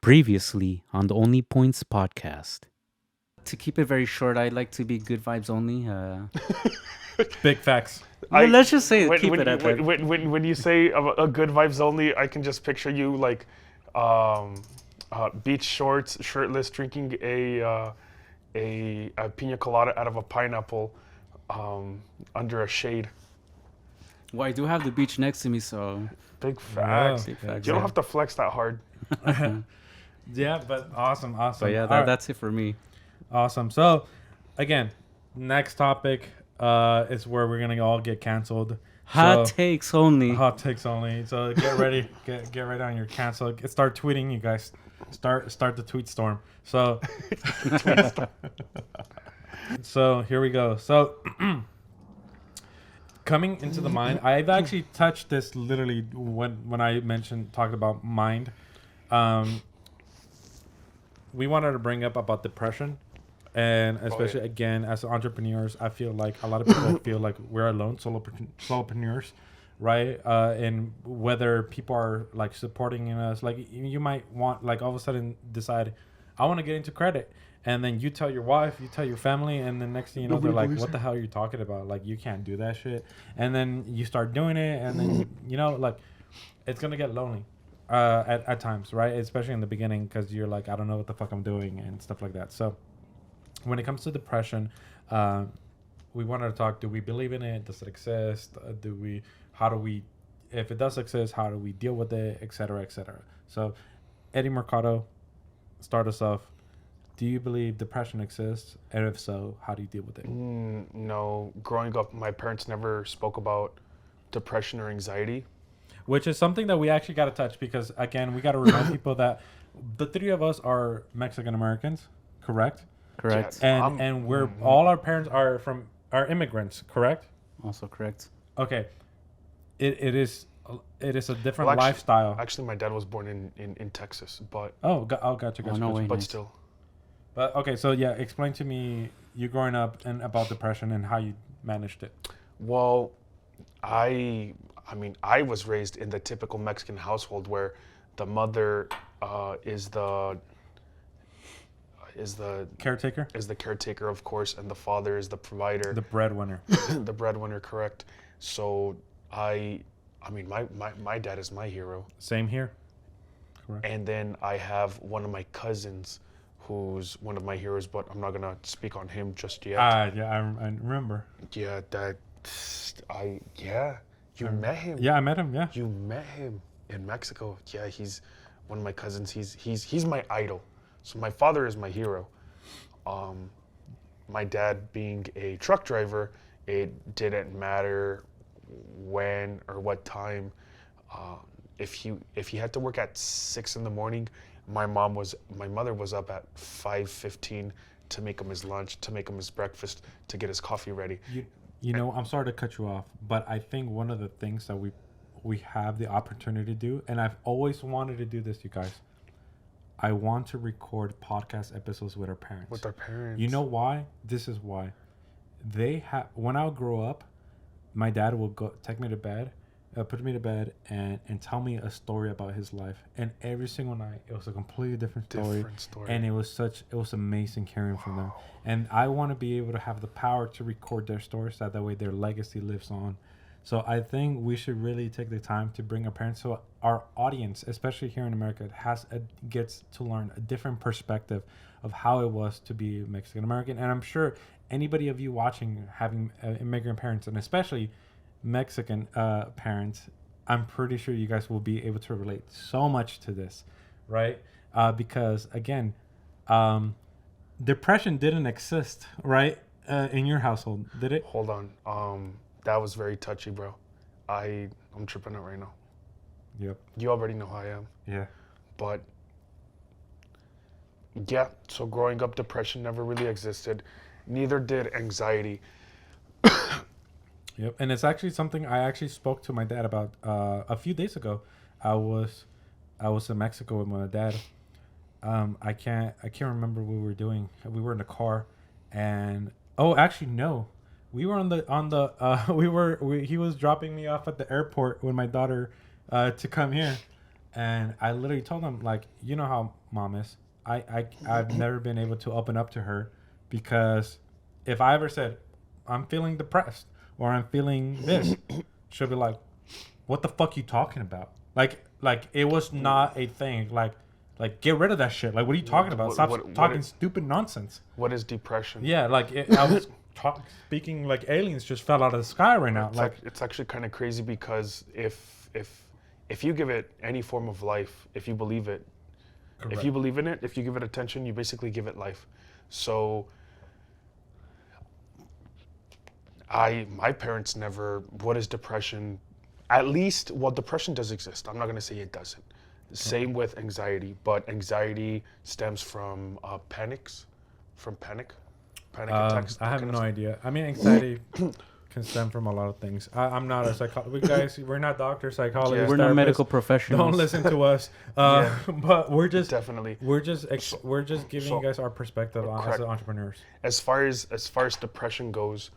Previously on the Only Points podcast. To keep it very short, I like to be good vibes only. Big facts. Let's just say when, keep when, it at that. when you say a good vibes only, I can just picture you like beach shorts, shirtless, drinking a pina colada out of a pineapple under a shade. Well, I do have the beach next to me, so Big facts. big facts. You don't have to flex that hard. Yeah, but awesome. But yeah, All right, that's it for me. awesome. So, again, next topic is where we're gonna all get canceled. Hot So- takes only. Hot takes only. So get ready, get ready on your cancel. Start tweeting, you guys. Start the tweet storm. So, so here we go. So. Coming into the mind, I've actually touched this literally when I talked about mind. We wanted to bring up about depression, and especially again as entrepreneurs, I feel like a lot of people feel like we're alone, solopreneurs, right? And whether people are like supporting us, like you might want like all of a sudden decide, I want to get into credit. And then you tell your wife, you tell your family, and then next thing you know, they're like, what the hell are you talking about? Like, you can't do that shit. And then you start doing it, and then, you know, like, it's going to get lonely at times, right? Especially in the beginning, because you're like, I don't know what the fuck I'm doing and stuff like that. So when it comes to depression, we wanted to talk, do we believe in it? Does it exist? If it does exist, how do we deal with it, et cetera, et cetera? So Eddie Mercado, start us off. Do you believe depression exists? And if so, how do you deal with it? No, growing up, my parents never spoke about depression or anxiety. Which is something that we actually got to touch because, again, we got to remind people that the three of us are Mexican Americans, correct? Correct. Yeah. And we're all our parents are immigrants, correct? Also correct. Okay. It is a different Well, lifestyle. Actually, my dad was born in Texas, but Gotcha. no way. but Nice. still. But okay, so yeah, explain to me you growing up and about depression and how you managed it. Well, I mean, I was raised in the typical Mexican household where the mother is the Caretaker? caretaker, of course, and the father is the provider, The breadwinner. the breadwinner, correct? So I mean, my dad is my hero, Same here. Correct. and then I have one of my cousins who's one of my heroes, but I'm not gonna speak on him just yet. Yeah, I remember. Yeah, you met him. Yeah, I met him. Yeah. You met him in Mexico. Yeah, he's one of my cousins. He's my idol. So my father is my hero. My dad being a truck driver, it didn't matter when or what time. If he had to work at 6 a.m, my mother was up at 5:15 to make him his lunch, to make him his breakfast, to get his coffee ready. You know, I'm sorry to cut you off, but I think one of the things that we have the opportunity to do, and I've always wanted to do this, you guys. I want to record podcast episodes with our parents. With our parents. You know why? This is why. When I would grow up, my dad would take me to bed, put me to bed, and tell me a story about his life. And every single night, it was a completely different story. And it was amazing hearing from them. And I want to be able to have the power to record their stories so that way their legacy lives on. So I think we should really take the time to bring our parents, so our audience, especially here in America, gets to learn a different perspective of how it was to be Mexican American. And I'm sure anybody of you watching having immigrant parents, and especially Mexican parents, I'm pretty sure you guys will be able to relate so much to this, right? Because again, depression didn't exist, right? In your household, did it? Hold on. That was very touchy, bro. I'm tripping out right now. Yep. You already know how I am. Yeah. But yeah, so growing up, depression never really existed. Neither did anxiety. Yep. And it's actually something I actually spoke to my dad about a few days ago. I was in Mexico with my dad. I can't remember what we were doing. We were in the car, and actually no. We were he was dropping me off at the airport with my daughter to come here, And I literally told him, like, you know how mom is. I've never been able to open up to her because if I ever said, I'm feeling depressed or I'm feeling this, she'll be like, what the fuck you talking about? Like it was not a thing. Like get rid of that shit. Like, what are you talking about? Stop talking stupid nonsense. What is depression? Yeah, like I was speaking like aliens just fell out of the sky right now. Like It's actually kind of crazy because if you give it any form of life, if you believe it, correct. if you believe in it, if you give it attention, you basically give it life. So my parents never, what is depression? At least, well, depression does exist. I'm not going to say it doesn't. Same with anxiety, but anxiety stems from panic attacks. I have no idea. I mean, anxiety can stem from a lot of things. I'm not a psychologist. We're not doctors, psychologists. We're not medical professionals. Don't listen to us. But we're just Definitely. we're just giving you guys our perspective as entrepreneurs. As far as depression goes,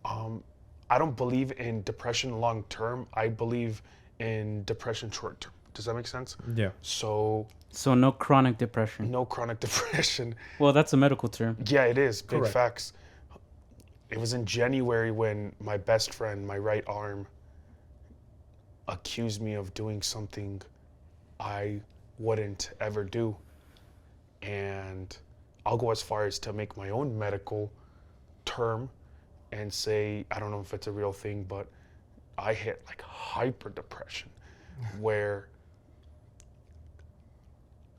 I don't believe in depression long term. I believe in depression short term. Does that make sense? Yeah. So no chronic depression. no chronic depression. Well, that's a medical term. Yeah, it is. Big Correct. facts. It was in January when my best friend, my right arm, accused me of doing something I wouldn't ever do. And I'll go as far as to make my own medical term and say, I don't know if it's a real thing, but I hit like hyper depression where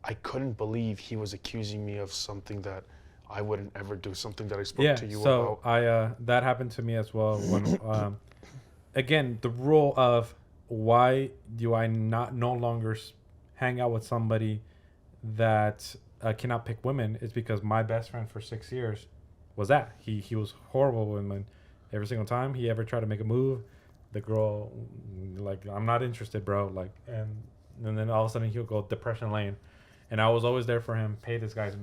I couldn't believe he was accusing me of something that I wouldn't ever do, something that I spoke to you so about. that happened to me as well when again, the rule of why do I no longer hang out with somebody that cannot pick women is because my best friend for 6 years was that. He was horrible with women. Every single time he ever tried to make a move, the girl, like, I'm not interested, bro. Like, and then all of a sudden he'll go depression lane. And I was always there for him, pay this guy's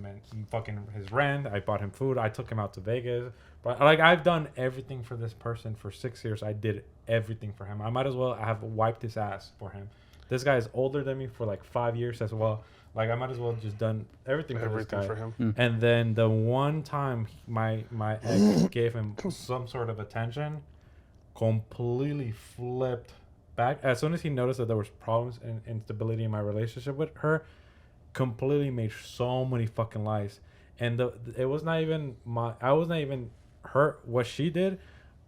fucking his rent. I bought him food. I took him out to Vegas. But like, I've done everything for this person for 6 years. I did everything for him. I might as well have wiped his ass for him. This guy is older than me for like 5 years as well. Like, I might as well just done everything for this guy. For him. Mm. And then the one time my ex gave him some sort of attention, completely flipped back. As soon as he noticed that there was problems and instability in my relationship with her, completely made so many fucking lies. And it was not even I was not even hurt what she did.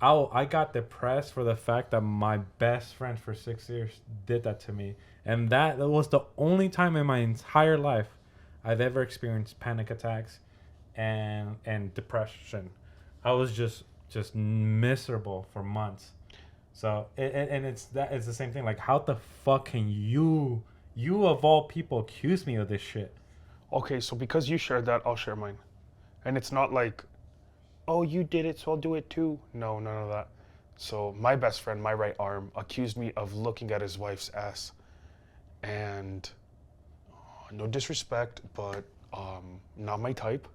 I got depressed for the fact that my best friend for 6 years did that to me. And that was the only time in my entire life I've ever experienced panic attacks and depression. I was just miserable for months. So it's the same thing. Like, how the fuck can you of all people accuse me of this shit? Okay, so because you shared that, I'll share mine. And it's not like, oh, you did it, so I'll do it too. No, none of that. So my best friend, my right arm, accused me of looking at his wife's ass. And no disrespect, but not my type.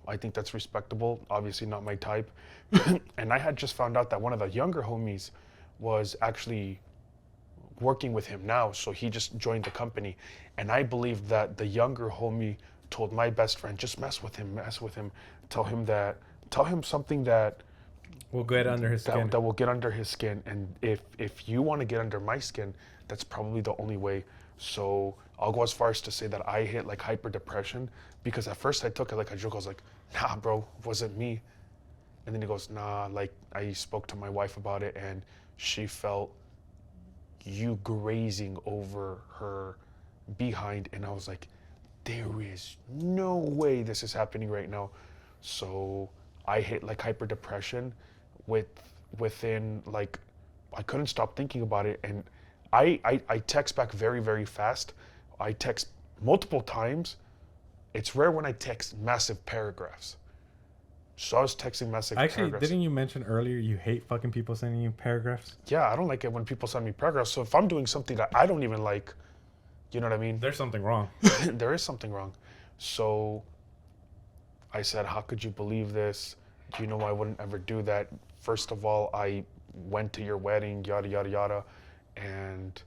I think that's respectable. Obviously not my type. And I had just found out that one of the younger homies was actually working with him now, so he just joined the company. And I believe that the younger homie told my best friend, just mess with him, tell him something that will get under his skin. That will get under his skin. And if you want to get under my skin, that's probably the only way. So I'll go as far as to say that I hit like hyper depression, because at first I took it like a joke. I was like, nah, bro, it wasn't me. And then he goes, nah, like, I spoke to my wife about it and she felt you grazing over her behind. And I was like, there is no way this is happening right now. So I hit like hyper depression within, like, I couldn't stop thinking about it. And I text back very, very fast. I text multiple times. It's rare when I text massive paragraphs. So I was texting massive paragraphs. Didn't you mention earlier you hate fucking people sending you paragraphs? Yeah, I don't like it when people send me paragraphs. So if I'm doing something that I don't even like, you know what I mean? There's something wrong. There is something wrong. So I said, how could you believe this? You know I wouldn't ever do that. First of all, I went to your wedding, yada, yada, yada. And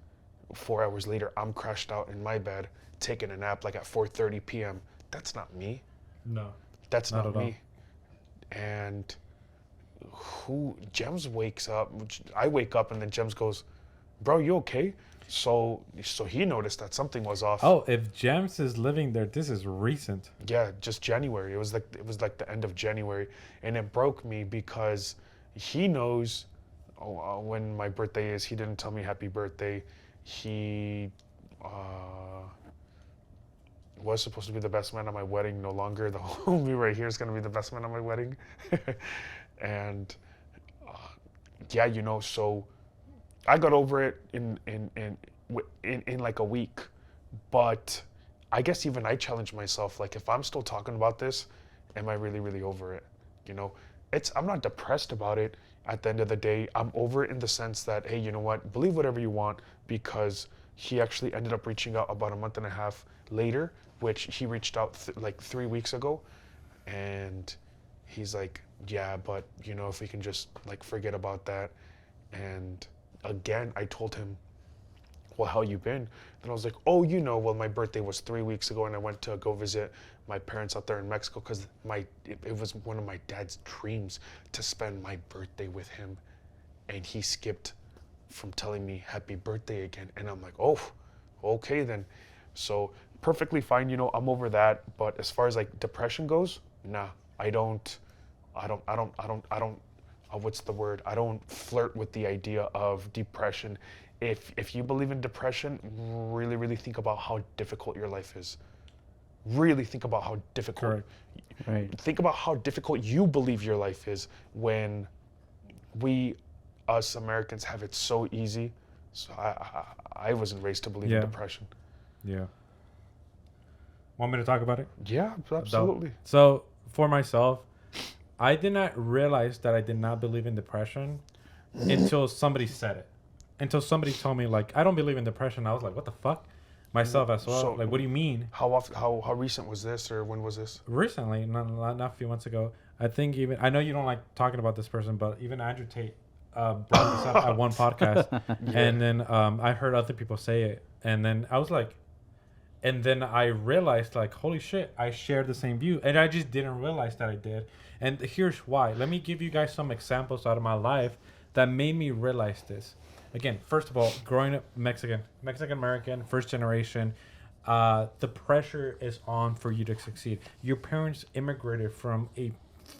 4 hours later, I'm crashed out in my bed, taking a nap like at 4:30 p.m. That's not me. No. That's Not not at all. me. And Gems wakes up. I wake up and then Gems goes, "Bro, you okay?" So he noticed that something was off. Oh, if James is living there, this is recent. Yeah, just January. It was like the end of January, and it broke me because he knows when my birthday is. He didn't tell me happy birthday. He was supposed to be the best man at my wedding. No longer. The homie right here is gonna be the best man at my wedding, and yeah, so I got over it in like a week, but I guess even I challenge myself. Like, if I'm still talking about this, am I really, really over it? I'm not depressed about it. At the end of the day, I'm over it in the sense that, hey, you know what? Believe whatever you want, because he actually ended up reaching out about a month and a half later, which he reached out like 3 weeks ago, and he's like, yeah, but if we can just like forget about that. And again, I told him, well, how you been? And I was like, oh, well, my birthday was 3 weeks ago, and I went to go visit my parents out there in Mexico because it was one of my dad's dreams to spend my birthday with him, and he skipped from telling me happy birthday again. And I'm like, oh, okay then. So perfectly fine, I'm over that. But as far as like depression goes, nah, I don't what's the word? I don't flirt with the idea of depression. If you believe in depression, really, really think about how difficult your life is. Really think about how difficult. Correct. Right. Think about how difficult you believe your life is when we, us Americans, have it so easy. So I wasn't raised to believe in depression. Yeah. Want me to talk about it? Yeah, absolutely. So for myself, I did not realize that I did not believe in depression until somebody said it. Until somebody told me, like, I don't believe in depression. I was like, what the fuck? Myself as well. So, like, what do you mean? How recent was this, or when was this? Recently, not a few months ago. I think I know you don't like talking about this person, but even Andrew Tate brought this up at one podcast. Yeah. And then I heard other people say it. And then I was like, and then I realized, like, holy shit, I shared the same view. And I just didn't realize that I did. And here's why. Let me give you guys some examples out of my life that made me realize this. Again, first of all, growing up Mexican-American, first generation, the pressure is on for you to succeed. Your parents immigrated from a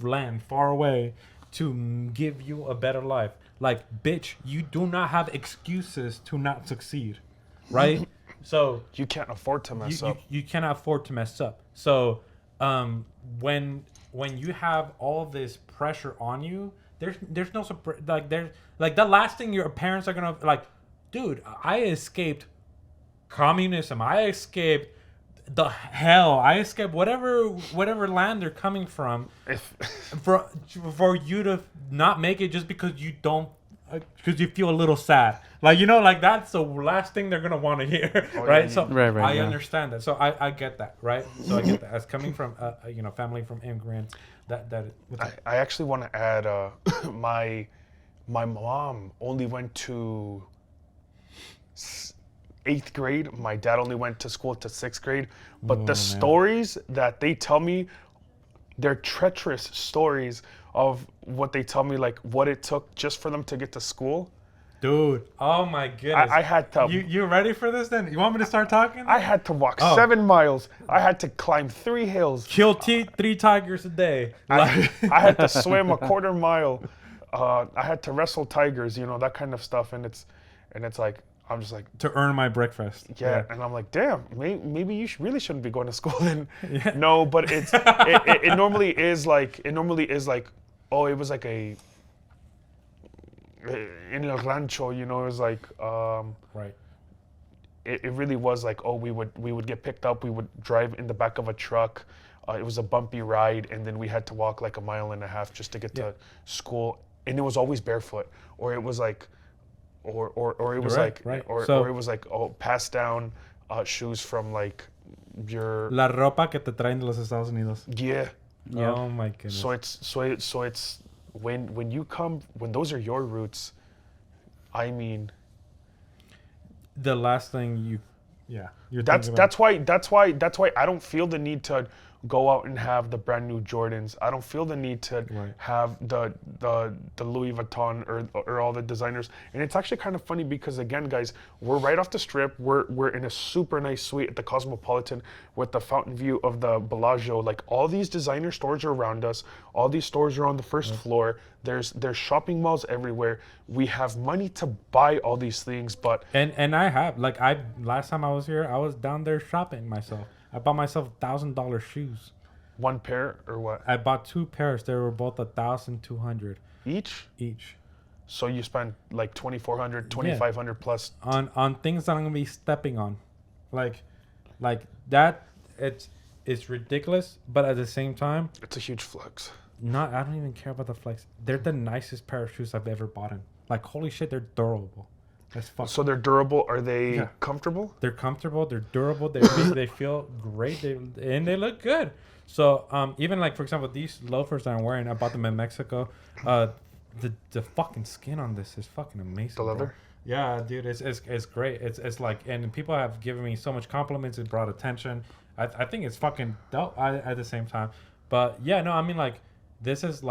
land far away to give you a better life. Like, bitch, you do not have excuses to not succeed, right? So you can't afford to mess up. You cannot afford to mess up. So when you have all this pressure on you, there's no like the last thing your parents are gonna like, dude, I escaped communism. I escaped the hell. I escaped whatever land they're coming from. For you to not make it just because you don't. Because you feel a little sad, like like that's the last thing they're gonna want to hear, right? Yeah. So Right, I understand that. So I get that, right? So I get that as coming from family from immigrants. I actually want to add my mom only went to 8th grade. My dad only went to school to 6th grade. But the stories that they tell me, they're treacherous stories of what they tell me, like what it took just for them to get to school. Dude, oh my goodness! I had to. You ready for this? Then you want me to start talking? I had to walk 7 miles. I had to climb 3 hills. Kill 3 tigers a day. I had to swim a 1/4 mile. I had to wrestle tigers, that kind of stuff. And it's like, I'm just like, to earn my breakfast. Yeah. And I'm like, damn, maybe you really shouldn't be going to school then. Yeah. No, but it normally is like, oh, it was like in El Rancho, it was like, right. It really was like, oh, we would get picked up, we would drive in the back of a truck. It was a bumpy ride, and then we had to walk like 1.5 miles just to get to school, and it was always barefoot, or it was like, or it was or it was like, oh, passed down shoes from like your La ropa que te traen de los Estados Unidos. Yeah. Oh my goodness. So it's when those are your roots, I mean, the last thing you're That's thinking that's why that's why that's why I don't feel the need to go out and have the brand new Jordans. I don't feel the need to Right. have the Louis Vuitton or all the designers. And it's actually kind of funny because again, guys, we're right off the strip. We're in a super nice suite at the Cosmopolitan with the fountain view of the Bellagio. Like all these designer stores are around us. All these stores are on the first floor. There's shopping malls everywhere. We have money to buy all these things, but And I have like I last time I was here, I was down there shopping myself. I bought myself $1,000 shoes. one pair or what I bought 2 pairs. They were both 1,200 each. each So you spend like 2,400, 2,500 plus. on things that I'm gonna be stepping on, like that. It's ridiculous, but at the same time, It's a huge flex. not. I don't even care about the flex. They're the nicest pair of shoes I've ever bought in. Like holy shit, they're durable. That's fuck. So they're durable. Are they Yeah. comfortable? They're comfortable. They're durable. They feel great. And they look good. So even like for example, these loafers that I'm wearing, I bought them in Mexico. The fucking skin on this is fucking amazing. The leather? Bro. Yeah, dude, it's great. It's like, and people have given me so much compliments. It brought attention. I think it's fucking dope at the same time. But yeah, no, I mean like this is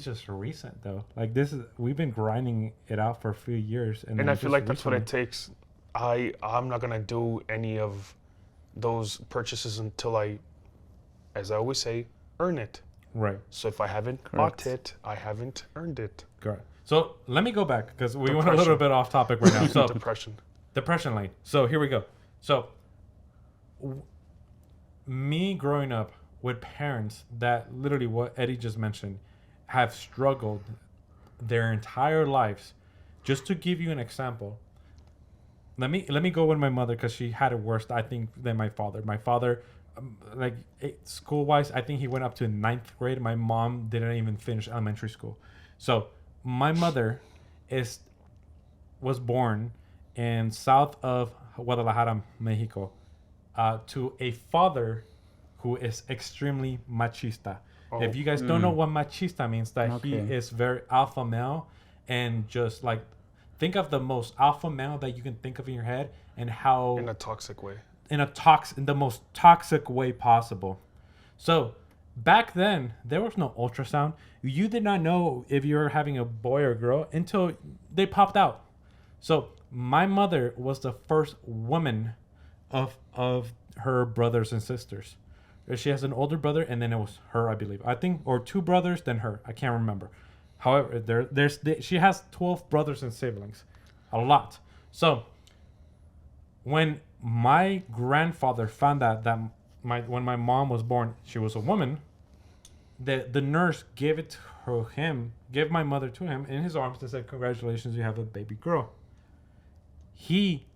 just recent though. Like we've been grinding it out for a few years, and And I feel just like that's what it recently- takes. I'm not gonna do any of those purchases until I, as I always say, earn it. Right. So if I haven't bought it, I haven't earned it. Correct. So let me go back because we went a Depression. little bit off topic right now. So Depression. depression lane. So here we go. So me growing up with parents that literally what Eddie just mentioned have struggled their entire lives. Just to give you an example, let me go with my mother because she had it worse, I think, than my father. My father, school wise, I think he went up to 9th grade. My mom didn't even finish elementary school. So my mother was born in south of Guadalajara, Mexico, to a father who is extremely machista. Oh. If you guys don't know what machista means, that he Okay. is very alpha male, and just like think of the most alpha male that you can think of in your head, and how In a toxic way. in the most toxic way possible. So back then there was no ultrasound. You did not know if you were having a boy or girl until they popped out. So my mother was the first woman of her brothers and sisters. She has an older brother, and then it was her, I believe. I think, or 2 brothers, then her. I can't remember. However, she has 12 brothers and siblings, a lot. So when my grandfather found out that when my mom was born, she was a woman, the nurse gave it to him, gave my mother to him in his arms and said, "Congratulations, you have a baby girl." He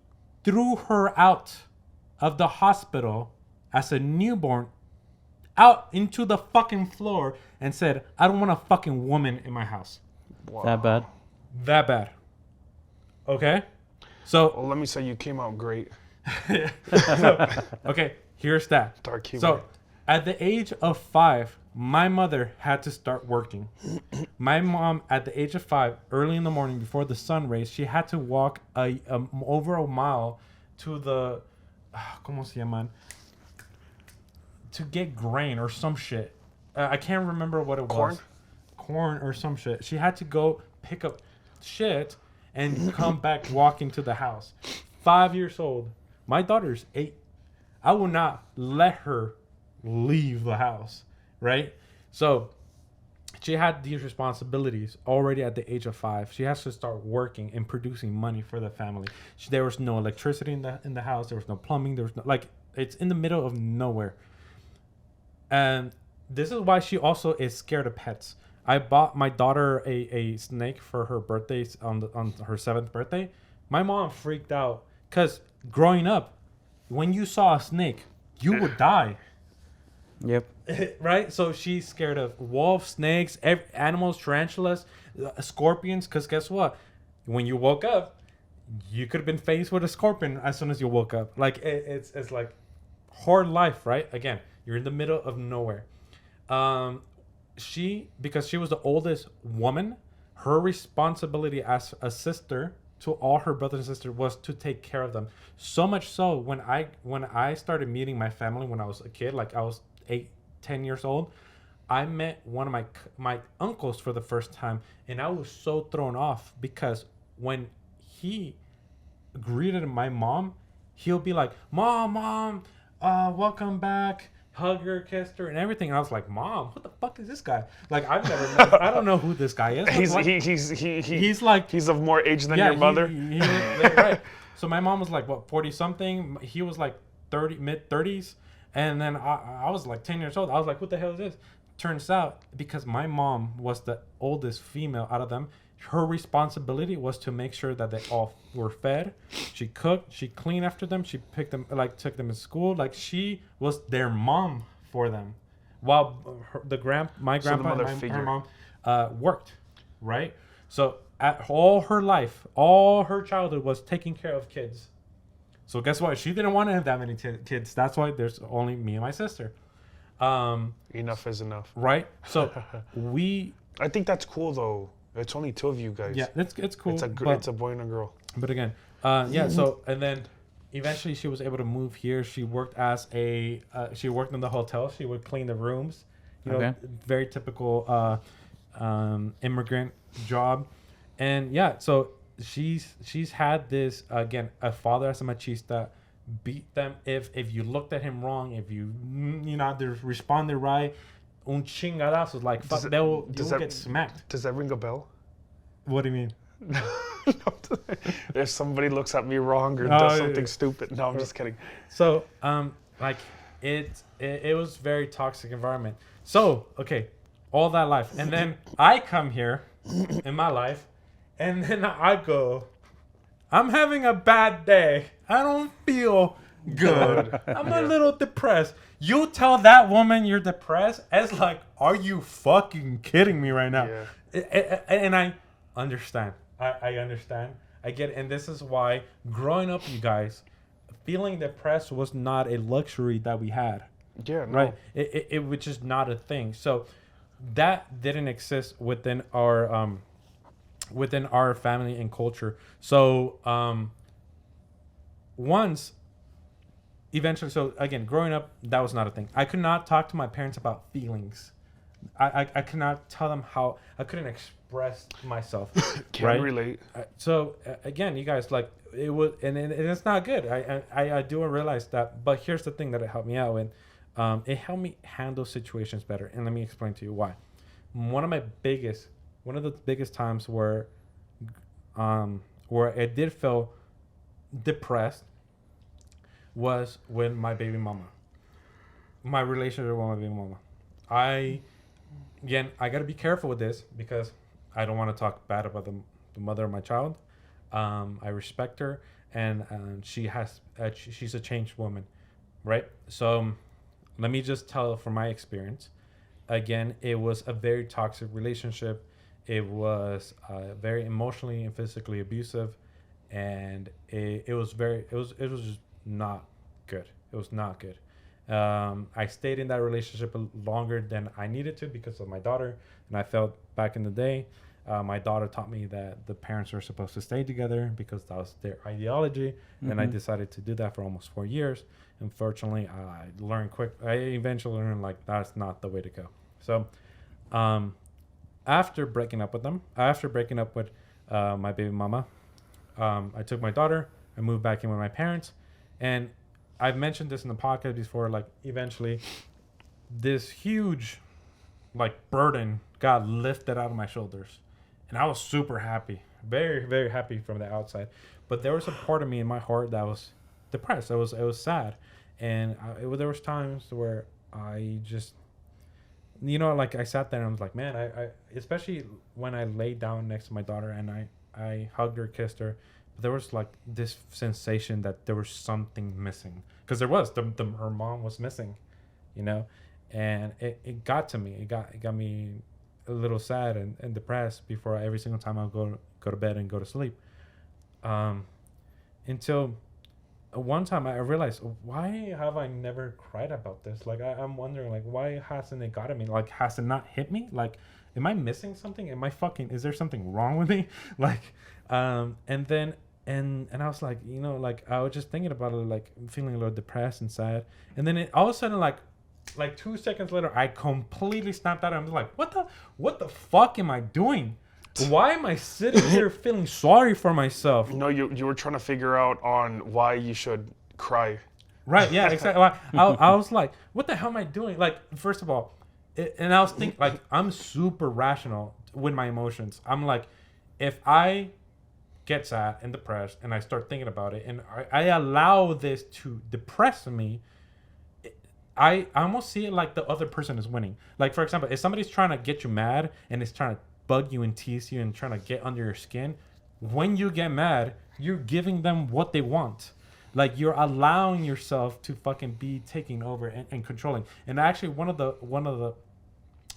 threw her out of the hospital as a newborn, out into the fucking floor, and said, "I don't want a fucking woman in my house." Wow. That bad? That bad. Okay? So, Well, let me say you came out great. okay, here's that. Dark humor. So, at the age of 5, my mother had to start working. My mom, at the age of 5, early in the morning before the sun rays, she had to walk over a mile to the, ¿cómo se llaman? To get grain or some shit. I can't remember what it Corn? was. Corn or some shit. She had to go pick up shit and come back walking to the house. 5 years old. My daughter's 8. I will not let her leave the house, right? So she had these responsibilities already at the age of 5. She has to start working and producing money for the family. There was no electricity in the house. There was no plumbing. There was no, like, it's in the middle of nowhere. And this is why she also is scared of pets. I bought my daughter a snake for her birthday on her 7th birthday. My mom freaked out because growing up, when you saw a snake, you would die. Yep. Right? So she's scared of wolves, snakes, animals, tarantulas, scorpions. Because guess what? When you woke up, you could have been faced with a scorpion as soon as you woke up. Like, it's like hard life, right? Again, you're in the middle of nowhere. Because she was the oldest woman, her responsibility as a sister to all her brothers and sisters was to take care of them. So much so when I started meeting my family when I was a kid, like I was 8, 10 years old, I met one of my uncles for the first time, and I was so thrown off because when he greeted my mom, he'll be like, "Mom, welcome back." Hug her, kissed her, and everything. And I was like, "Mom, what the fuck is this guy? Like, I've never met. I don't know who this guy is." He's like he's of more age than yeah, your mother. Right. So my mom was like, what, 40 something? He was like 30, mid 30s, and then I was like 10 years old. I was like, what the hell is this? Turns out, because my mom was the oldest female out of them, her responsibility was to make sure that they all were fed. She cooked, she cleaned after them, she picked them, like took them to school. Like she was their mom for them, while my grandpa and her mom worked, right? So at all her life, all her childhood was taking care of kids. So guess what? She didn't want to have that many kids. That's why there's only me and my sister. Enough is enough. Right? So I think that's cool though. It's only 2 of you guys. Yeah, it's cool. It's a boy and a girl. But again, yeah. So and then eventually she was able to move here. She worked she worked in the hotel. She would clean the rooms. You know, very typical immigrant job. And yeah, so she's had this, again, a father as a machista, beat them if you looked at him wrong, if you responded right, un chingadazo, like fuck, you will get smacked. Does that ring a bell? What do you mean? If somebody looks at me wrong or does something stupid. No, I'm just kidding. So like it was very toxic environment. So okay, all that life, and then I come here in my life, and then I go, I'm having a bad day. I don't feel good. I'm a little depressed. You tell that woman you're depressed, it's like, are you fucking kidding me right now? Yeah. And I understand. I understand. I get it. And this is why growing up, you guys, feeling depressed was not a luxury that we had. Yeah, no. Right? It was just not a thing. So that didn't exist within our family and culture. So eventually, so again, growing up, that was not a thing. I could not talk to my parents about feelings. I could not tell them how, I couldn't express myself. Can't relate. So again, you guys, like, it was, and it's not good. I do realize that, but here's the thing that it helped me out with. It helped me handle situations better, and let me explain to you why. One of the biggest times where I did feel depressed was with my baby mama. My relationship with my baby mama. I gotta be careful with this because I don't want to talk bad about the mother of my child. I respect her, and she's a changed woman, right? So let me just tell from my experience. Again, it was a very toxic relationship. It was very emotionally and physically abusive, and it was just not good. It was not good. I stayed in that relationship longer than I needed to because of my daughter, and I felt back in the day, my daughter taught me that the parents are supposed to stay together because that was their ideology, and I decided to do that for almost 4 years. Unfortunately, I eventually learned like that's not the way to go. So, after breaking up with my baby mama, I took my daughter, I moved back in with my parents, and I've mentioned this in the podcast before, like eventually this huge like burden got lifted out of my shoulders, and I was super happy, very, very happy from the outside. But there was a part of me in my heart that was depressed. It was sad, and there was times where I just, like I sat there and I was like, man, I especially when I laid down next to my daughter and I hugged her, kissed her, but there was like this sensation that there was something missing, because there was her mom was missing, and it got to me. It got me a little sad and depressed before every single time I go to bed and go to sleep, until one time I realized, why have I never cried about this? Like I'm wondering, like, why hasn't it gotten me? Like, has it not hit me? Like, am I missing something? Am I fucking? Is there something wrong with me? Like, and then and I was like, like I was just thinking about it, like feeling a little depressed and sad, and then all of a sudden, like 2 seconds later, I completely snapped out. I'm just like, what the fuck am I doing? Why am I sitting here feeling sorry for myself? No, you were trying to figure out on why you should cry. Right? Yeah, exactly. I was like, what the hell am I doing? Like, first of all, and I was thinking, like, I'm super rational with my emotions. I'm like, if I get sad and depressed and I start thinking about it and I allow this to depress me, I almost see it like the other person is winning. Like, for example, if somebody's trying to get you mad and is trying to bug you and tease you and trying to get under your skin, when you get mad, you're giving them what they want. Like, you're allowing yourself to fucking be taking over and controlling. And actually, one of the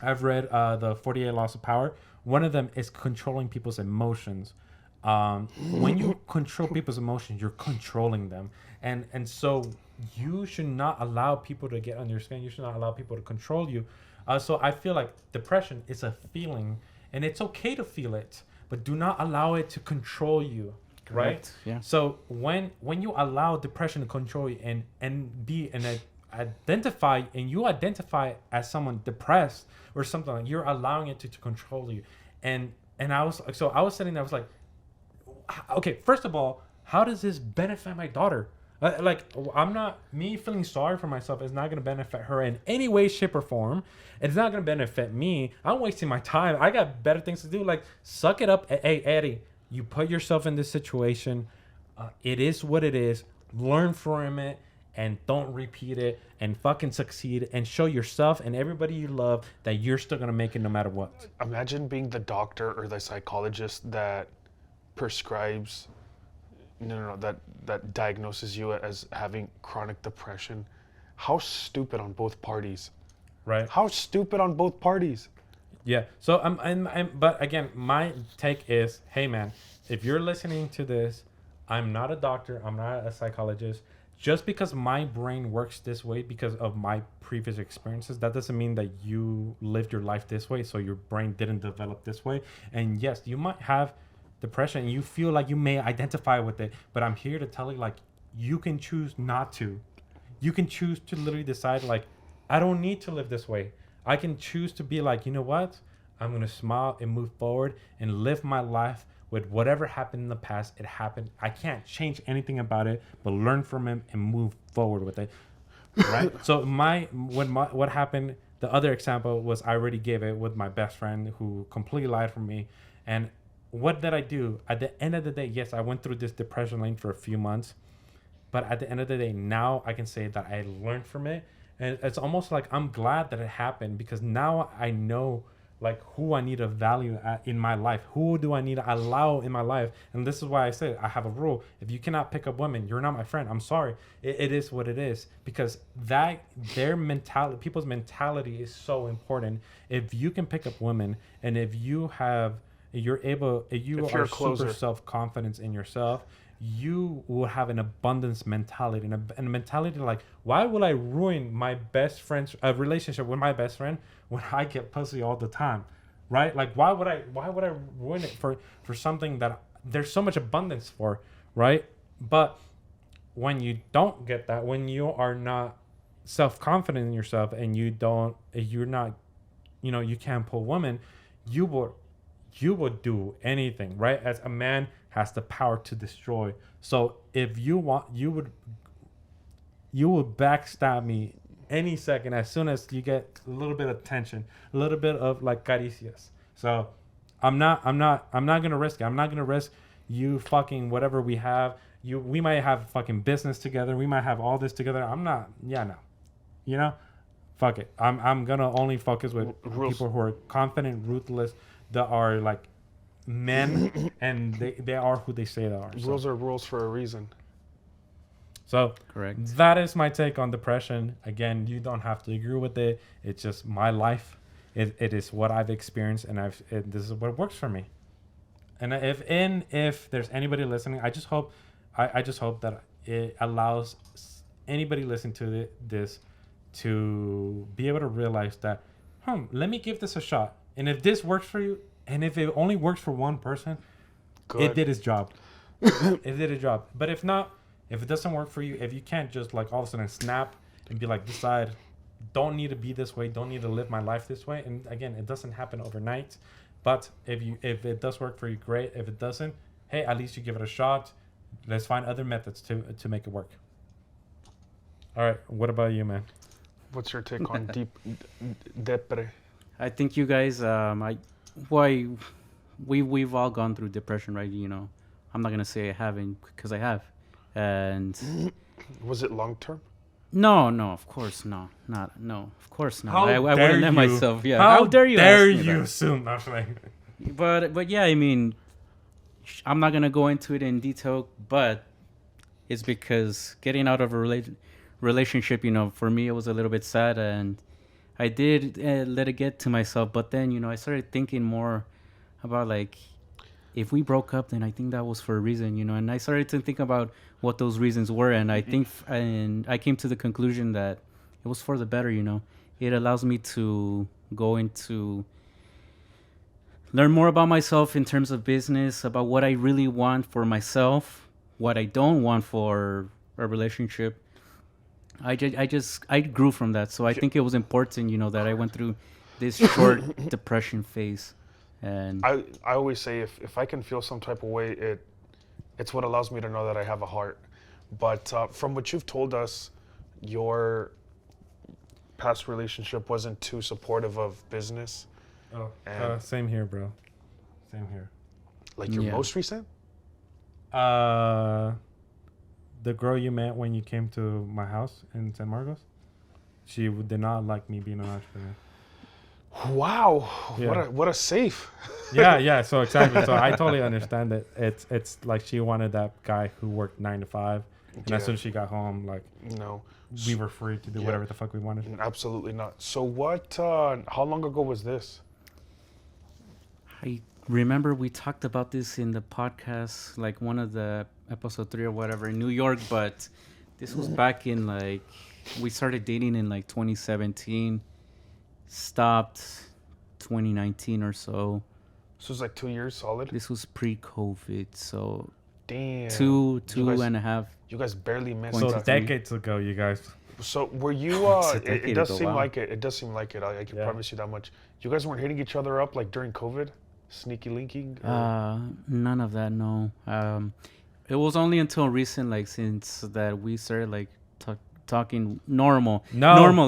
I've read the 48 Laws of Power. One of them is controlling people's emotions. When you control people's emotions, you're controlling them, and so you should not allow people to get under your skin. You should not allow people to control you. So I feel like depression is a feeling, and it's okay to feel it, but do not allow it to control you. Right? Yeah. So when you allow depression to control you and be and identify and you identify as someone depressed or something, like, you're allowing it to control you. And I was sitting there, I was like, okay, first of all, how does this benefit my daughter? Like, I'm not, me feeling sorry for myself is not going to benefit her in any way, shape, or form. It's not going to benefit me. I'm wasting my time. I got better things to do. Like, suck it up. Hey, Eddie, you put yourself in this situation. It is what it is. Learn from it and don't repeat it, and fucking succeed and show yourself and everybody you love that you're still going to make it no matter what. Imagine being the doctor or the psychologist that prescribes that diagnoses you as having chronic depression. How stupid on both parties. Right. How stupid on both parties. Yeah. So but again, my take is, hey man, if you're listening to this, I'm not a doctor, I'm not a psychologist. Just because my brain works this way because of my previous experiences, that doesn't mean that you lived your life this way, so your brain didn't develop this way. And yes, you might have depression and you feel like you may identify with it, but I'm here to tell you, like, you can choose not to. You can choose to literally decide, like, I don't need to live this way. I can choose to be like, you know what? I'm going to smile and move forward and live my life with whatever happened in the past. It happened. I can't change anything about it, but learn from it and move forward with it. Right? So what happened, the other example was, I already gave it with my best friend who completely lied for me. And what did I do? At the end of the day, yes, I went through this depression lane for a few months, but at the end of the day, now I can say that I learned from it. And it's almost like I'm glad that it happened, because now I know, like, who I need to value in my life. Who do I need to allow in my life? And this is why I say I have a rule. If you cannot pick up women, you're not my friend. I'm sorry. It is what it is, because their mentality, people's mentality is so important. If you can pick up women, and if you are super self-confidence in yourself, you will have an abundance mentality and a mentality like, why will I ruin my best friend's relationship with my best friend when I get pussy all the time, right? Like, why would I ruin it for something that there's so much abundance for, right? But when you don't get that, when you are not self-confident in yourself and you can't pull women, you would do anything, right? As a man has the power to destroy. So if you want, you would backstab me any second as soon as you get a little bit of tension, a little bit of, like, caricias. So I'm not gonna risk it. I'm not gonna risk you fucking whatever we have. We might have fucking business together. We might have all this together. I'm not. Yeah, no. You know, fuck it. I'm gonna only focus with people who are confident, ruthless, that are like men, and they are who they say they are. Rules are rules for a reason. So correct. That is my take on depression. Again, you don't have to agree with it. It's just my life. It is what I've experienced, and this is what works for me. And if there's anybody listening, I just hope that it allows anybody listening to this to be able to realize that, let me give this a shot. And if this works for you, and if it only works for one person, it did its job. It did its job. But if not, if it doesn't work for you, if you can't just like all of a sudden snap and be like, decide, don't need to be this way, don't need to live my life this way. And again, it doesn't happen overnight. But if it does work for you, great. If it doesn't, hey, at least you give it a shot. Let's find other methods to make it work. All right, what about you, man? What's your take on depre? I think you guys, we've all gone through depression, right? You know, I'm not gonna say I haven't because I have, and Was it long term? no, of course no, of course not. I How dare wouldn't let you? myself. Yeah, How dare you? Dare ask me you that? assume? No, I'm playing. But yeah, I mean, I'm not gonna go into it in detail, but it's because getting out of a relationship, you know, for me it was a little bit sad, and I did let it get to myself. But then, you know, I started thinking more about like, if we broke up, then I think that was for a reason, you know. And I started to think about what those reasons were, and I think, and I came to the conclusion that it was for the better, you know. It allows me to go into learn more about myself in terms of business, about what I really want for myself, what I don't want for a relationship. I grew from that. So I think it was important, you know, that I went through this short depression phase. And I always say if I can feel some type of way, it's what allows me to know that I have a heart. But from what you've told us, your past relationship wasn't too supportive of business. Oh, And- same here, bro. Same here. Like your Yeah. most recent? The girl you met when you came to my house in San Marcos, she did not like me being an entrepreneur. Wow, Yeah. what a safe. Yeah. So exactly. So I totally understand that. It's like she wanted that guy who worked 9 to 5, and Yeah. as soon as she got home, like No, we were free to do Yeah. whatever the fuck we wanted. absolutely not. So what? How long ago was this? I remember we talked about this in the podcast, like one of the episode 3 or whatever in New York, but this was back in like, we started dating in like 2017, stopped 2019 or so. This was like 2 years solid. This was pre-COVID, so Damn. two You guys- and a half. You guys barely missed Point So to that. three. decades ago, you guys. So were you? It's a It decade does ago, seem wow. like it. It does seem like it. I can Yeah. promise you that much. You guys weren't hitting each other up like during COVID, sneaky linking. None of that, no. It was only until recent, like since that we started like talking normal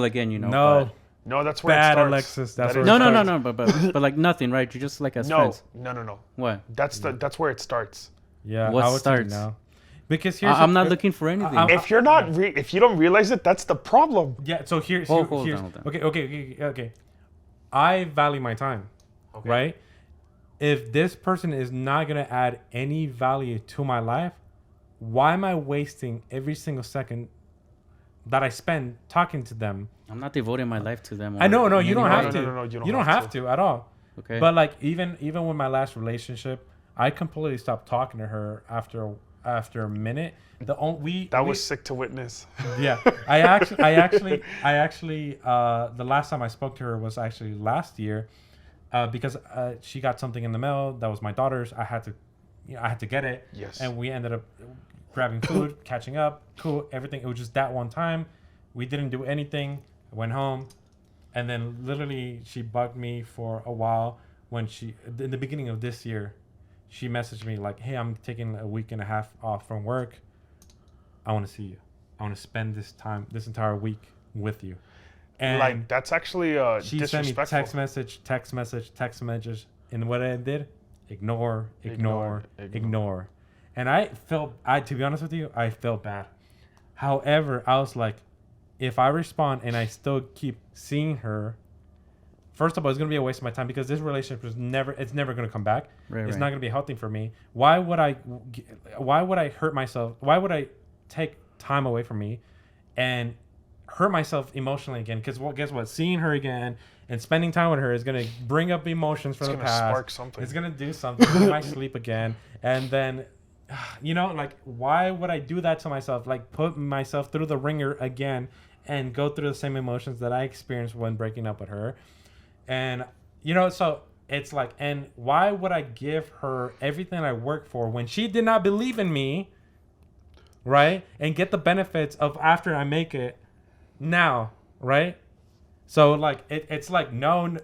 again, you know. No. No, that's where it Bad, starts. Alexis, that's That where is- it No, but like nothing, right? You're just like as No, friends. no. What? That's where it starts. Yeah. What I would starts? Now. Because here's I'm the- not looking for anything. I'm- If you're not, if you don't realize it, that's the problem. Yeah. So here's Hold here's on. okay. I value my time, Okay. right? If this person is not gonna add any value to my life, why am I wasting every single second that I spend talking to them? I'm not devoting my life to them. I know, no, in you don't any have way. to. No, you don't have to at all. Okay. But like even with my last relationship, I completely stopped talking to her after a minute. That was sick to witness. Yeah, I actually the last time I spoke to her was actually last year, because she got something in the mail that was my daughter's. I had to get it. Yes. And we ended up grabbing food, catching up, cool, everything. It was just that one time. We didn't do anything. I went home, and then literally she bugged me for a while. When in the beginning of this year, she messaged me like, "Hey, I'm taking a week and a half off from work. I want to see you. I want to spend this entire week with you." And Like that's actually she sent me disrespectful. text message, and what I did, ignore. And to be honest with you, I felt bad. However, I was like, if I respond and I still keep seeing her, first of all, it's gonna be a waste of my time because this relationship it's never gonna come back. It's not gonna be healthy for me. Why would I hurt myself? Why would I take time away from me and hurt myself emotionally again? Because guess what? Seeing her again and spending time with her is gonna bring up emotions from It's the gonna past. spark something. It's gonna do something. I might sleep again, and then you know, like, why would I do that to myself? Like, put myself through the ringer again and go through the same emotions that I experienced when breaking up with her. And, you know, so it's like, and why would I give her everything I worked for when she did not believe in me, right? And get the benefits of after I make it now, right? So like it's like no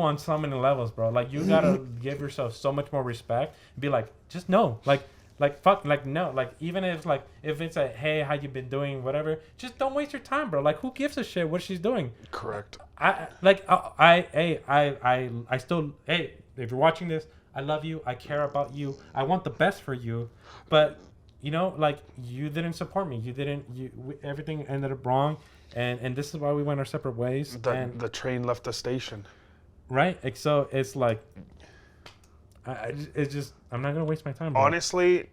on so many levels, bro. Like you gotta give yourself so much more respect. Be like, just no, like fuck, like no, like even if it's a hey, how you been doing, whatever, just don't waste your time, bro. Like who gives a shit what she's doing? Correct. I still, hey, if you're watching this, I love you, I care about you, I want the best for you, but you know, like you didn't support me, everything ended up wrong. And this is why we went our separate ways. The train left the station. Right? So it's like, it's just, I'm not gonna waste my time, bro. Honestly,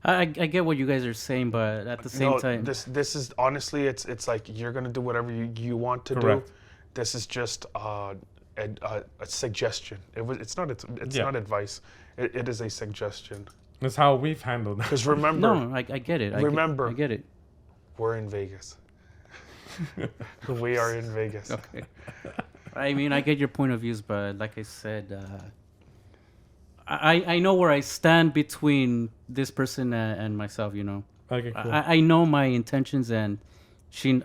I get what you guys are saying, but at the same time, this is honestly, it's like you're gonna do whatever you want to Correct. do. This is just a suggestion. It's not not advice. It is a suggestion. That's how we've handled it. Because remember, no, I get it. Remember. I get it. we're in Vegas. We are in Vegas. Okay. I mean, I get your point of views, but like I said, I know where I stand between this person and myself. You know, Okay, cool. I know my intentions, and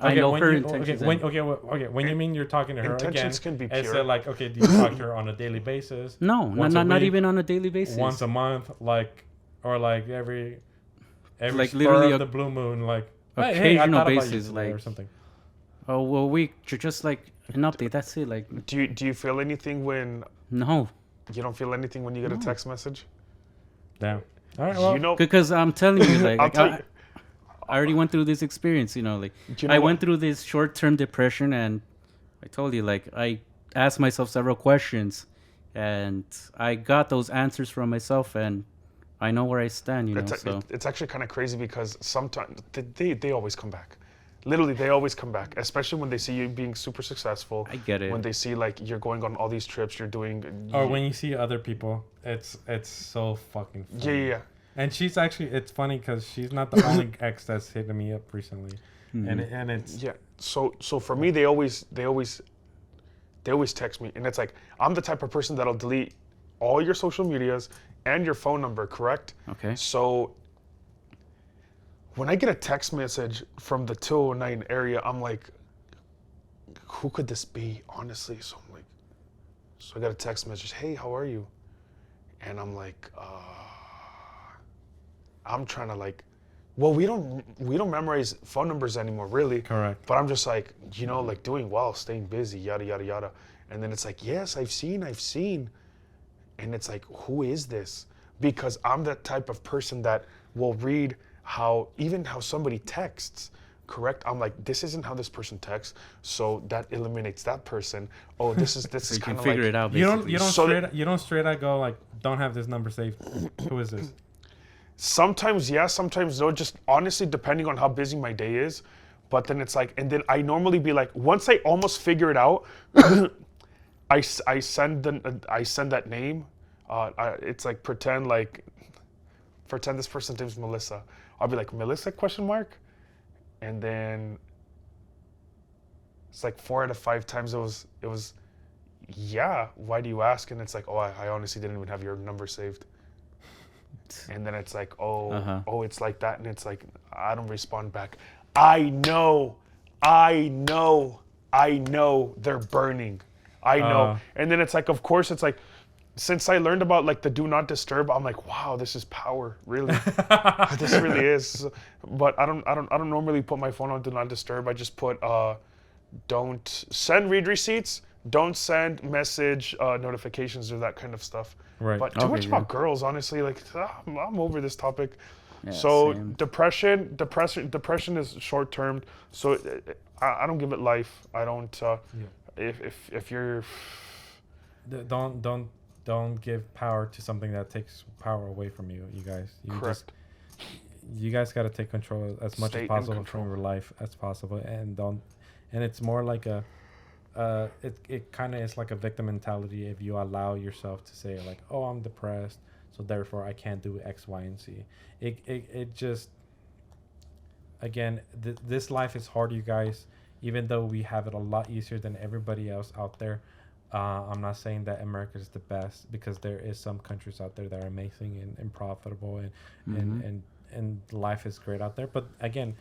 I know her intentions. When you mean you're talking to her again, Intentions can be it's pure. like, okay, do you talk to her on a daily basis? No, Once a not week? even on a daily basis. Once a month, like, or like every Like spur literally of the blue moon, like, hey, I occasional thought about you basis, today like or something. Oh, well, we just like an update. That's it. Like, Do you feel anything when no, you don't feel anything when you get a No. text message? Damn. All right, well, You know, because I'm telling you, like, I'll tell you. I already went through this experience. You know, like You know I what? went through this short-term depression, and I told you, like, I asked myself several questions, and I got those answers from myself, and I know where I stand. You know, so It's actually kind of crazy because sometimes they always come back. Literally, they always come back, especially when they see you being super successful. I get it. When they see like you're going on all these trips, you're doing. or when you see other people, it's so fucking funny. Yeah. And she's actually, it's funny because she's not the only ex that's hitting me up recently. Mhm. And it's, Yeah. So for me, they always text me, and it's like I'm the type of person that'll delete all your social medias and your phone number, correct? Okay. So when I get a text message from the 209 area, I'm like, who could this be, honestly? So I'm like, so I got a text message, hey, how are you? And I'm like, I'm trying to like, well, we don't memorize phone numbers anymore, really. correct. But I'm just like, like doing well, staying busy, yada, yada, yada. And then it's like, yes, I've seen. And it's like, who is this? Because I'm that type of person that will read how somebody texts, correct? I'm like, this isn't how this person texts, so that eliminates that person. Oh, this So is you can kind of figure like, it out. You Basically. don't straight out go like, don't have this number saved. Who is this? sometimes yes, sometimes no, just honestly depending on how busy my day is. But then it's like, and then I normally be like, once I almost figure it out, I send that name. It's like pretend this person's name's Melissa. I'll be like, Melissa ? And then it's like 4 out of 5 times it was yeah, why do you ask? And it's like, oh, I honestly didn't even have your number saved. And then it's like, oh, it's like that. And it's like, I don't respond back. I know they're burning. I know. And then it's like, of course, it's like, since I learned about like the do not disturb, I'm like, wow, this is power, really. This really is. But I don't normally put my phone on do not disturb. I just put don't send read receipts, don't send message notifications or that kind of stuff. Right. But too Okay, much yeah. about girls, honestly. Like I'm over this topic. Yeah, So same. depression is short term. So I don't give it life. I don't. If you're Don't give power to something that takes power away from you. You guys. correct. You guys got to take control as much Stay as in possible control. from your life as possible, and it's more like it kind of is like a victim mentality if you allow yourself to say like, oh, I'm depressed, so therefore I can't do X, Y, and Z. It just, again, this life is hard, you guys. Even though we have it a lot easier than everybody else out there, I'm not saying that America is the best, because there is some countries out there that are amazing and profitable, and life is great out there. But again,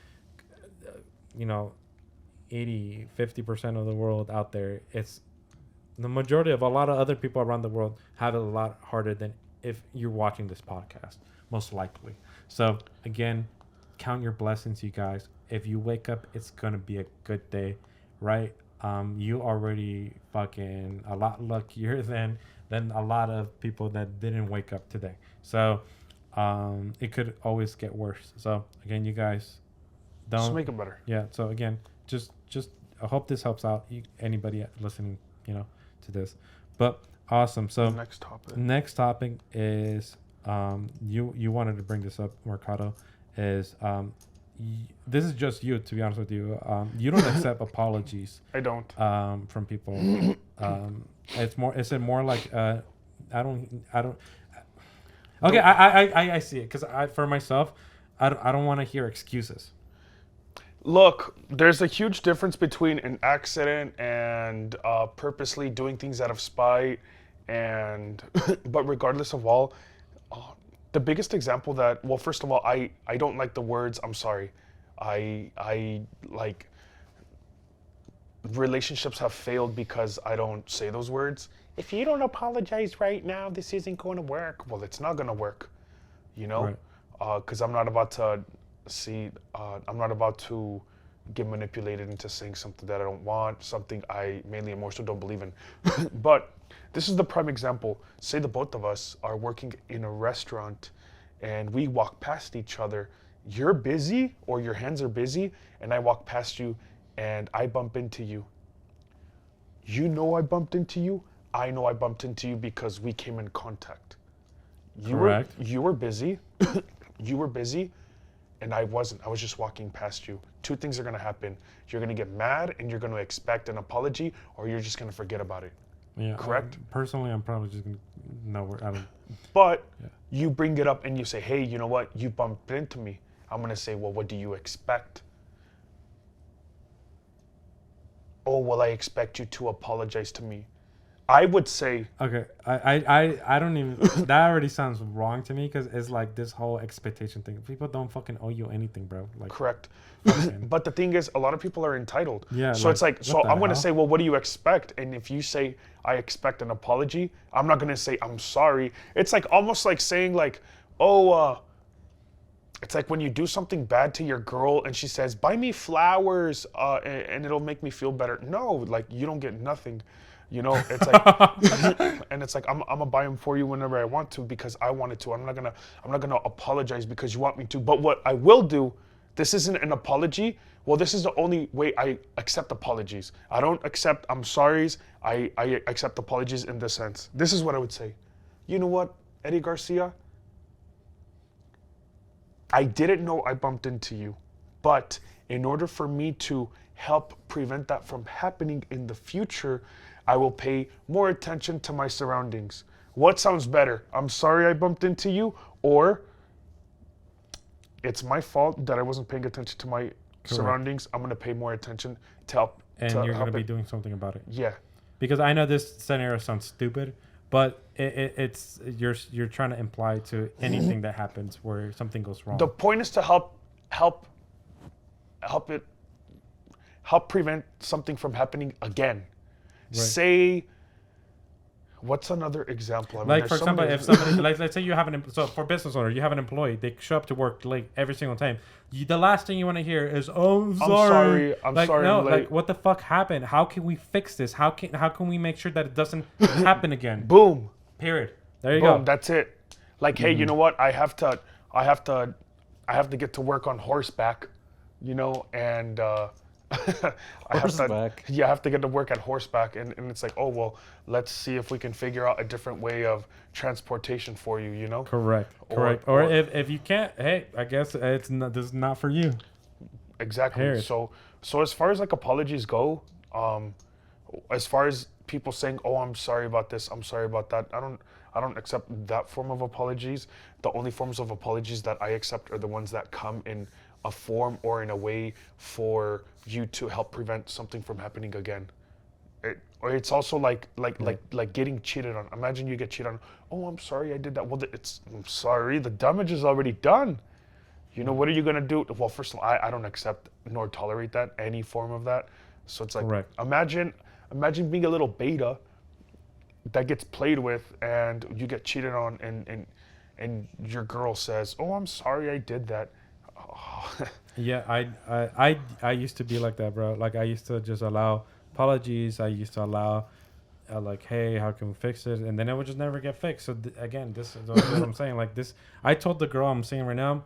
you know, 50% of the world out there, it's the majority of a lot of other people around the world have it a lot harder than if you're watching this podcast, most likely. So again, count your blessings, you guys. If you wake up, it's gonna be a good day, right? You already fucking a lot luckier than a lot of people that didn't wake up today. So it could always get worse. So again, you guys, don't Just make it better. Yeah. So again, just I hope this helps out anybody listening, to this. But awesome. So next topic is you wanted to bring this up, Mercado, is this is just you, to be honest with you. You don't accept apologies. I don't. From people. It's more like I don't. Okay, I see it, because for myself, I don't want to hear excuses. Look, there's a huge difference between an accident and purposely doing things out of spite, and but regardless of all, the biggest example that, well, first of all, I don't like the words "I'm sorry." I like, relationships have failed because I don't say those words. If you don't apologize right now, this isn't going to work. Well, it's not going to work, because I'm not about to I'm not about to get manipulated into saying something that I don't want, something I mainly and more so don't believe in. But this is the prime example. Say the both of us are working in a restaurant and we walk past each other. You're busy, or your hands are busy, and I walk past you and I bump into you. You know I bumped into you. I know I bumped into you because we came in contact. Correct. You were busy. You were busy. And I wasn't. I was just walking past you. Two things are going to happen. You're going to get mad and you're going to expect an apology, or you're just going to forget about it. Yeah. Correct? Personally, I'm probably just going to I don't. But you bring it up and you say, hey, you know what? You bumped into me. I'm going to say, well, what do you expect? Oh, well, I expect you to apologize to me. I would say... Okay, I don't even... That already sounds wrong to me, because it's like this whole expectation thing. People don't fucking owe you anything, bro. Like, correct. But the thing is, a lot of people are entitled. Yeah. So it's like, so I'm going to say, well, what do you expect? And if you say, I expect an apology, I'm not going to say, I'm sorry. It's like almost like saying like, it's like when you do something bad to your girl and she says, buy me flowers and it'll make me feel better. No, like you don't get nothing. It's like, and it's like I'm gonna buy them for you whenever I want to, because I wanted to. I'm not gonna apologize because you want me to. But what I will do, this isn't an apology. Well, this is the only way I accept apologies. I don't accept I'm sorries. I accept apologies in this sense. This is what I would say. You know what, Eddie Garcia? I didn't know I bumped into you, but in order for me to help prevent that from happening in the future, I will pay more attention to my surroundings. What sounds better? I'm sorry I bumped into you, or it's my fault that I wasn't paying attention to my surroundings. I'm going to pay more attention to help. And you're going to be doing something about it. Yeah. Because I know this scenario sounds stupid, but it's you're trying to imply to anything that happens where something goes wrong. The point is to help prevent something from happening again. Right. Say, what's another example? I mean, like for somebody, if somebody, like let's say you have so for business owner, you have an employee, they show up to work late every single time. The last thing you want to hear is, "Oh, I'm sorry." I'm like, sorry. No, I'm like what the fuck happened? How can we fix this? How can we make sure that it doesn't happen again? Boom. Period. There you Boom. go. That's it. Like, hey, you know what? I have to get to work on horseback, and. I have to get to work at horseback, and it's like, oh well, let's see if we can figure out a different way of transportation for you, Correct. Or if you can't, hey, I guess this is not for you. Exactly. Period. So as far as like apologies go, as far as people saying, "Oh, I'm sorry about this. I'm sorry about that." I don't accept that form of apologies. The only forms of apologies that I accept are the ones that come in a form or in a way for you to help prevent something from happening again. Or it's also like getting cheated on. Imagine you get cheated on. Oh, I'm sorry, I did that. Well, I'm sorry. The damage is already done. You know, what are you gonna do? Well, first of all, I don't accept nor tolerate that, any form of that. So it's like, Correct. imagine being a little beta that gets played with, and you get cheated on, and your girl says, "Oh, I'm sorry, I did that." Oh. Yeah, I used to be like that, bro. Like I used to just allow apologies. I used to allow like, hey, how can we fix it? And then it would just never get fixed. So again, this is what I'm saying. Like this, I told the girl I'm seeing right now,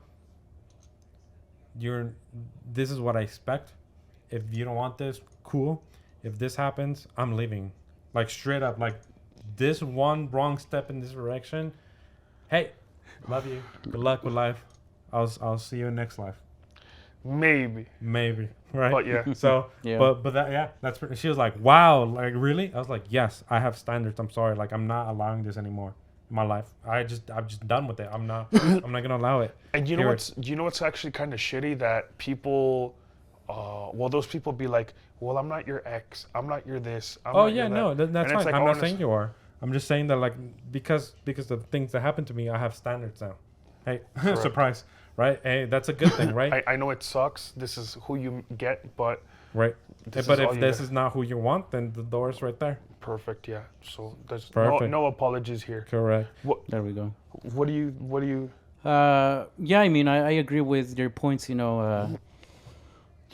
this is what I expect. If you don't want this, cool. If this happens, I'm leaving. Like straight up, like this one wrong step in this direction. Hey, love you. Good luck with life. I'll see you in next life. Maybe. Right. But yeah. So Yeah. but that, yeah, that's pretty, she was like, wow, like really? I was like, yes, I have standards. I'm sorry, like I'm not allowing this anymore in my life. I'm just done with it. I'm not gonna allow it. And you know what's actually kind of shitty, that people, well, those people be like, well, I'm not your ex, I'm not your this. I'm Oh not yeah, your no, that. that's And it's fine. like, I'm not honest- saying you are. I'm just saying that like because of things that happened to me, I have standards now. Hey, surprise, right? Hey, that's a good thing, right? I know it sucks. This is who you get, but Right. this But is all if you this get. is not who you want, then the door's right there. Perfect. Yeah. So there's Perfect. no apologies here. Correct. There we go. What do you? Yeah, I mean, I agree with your points.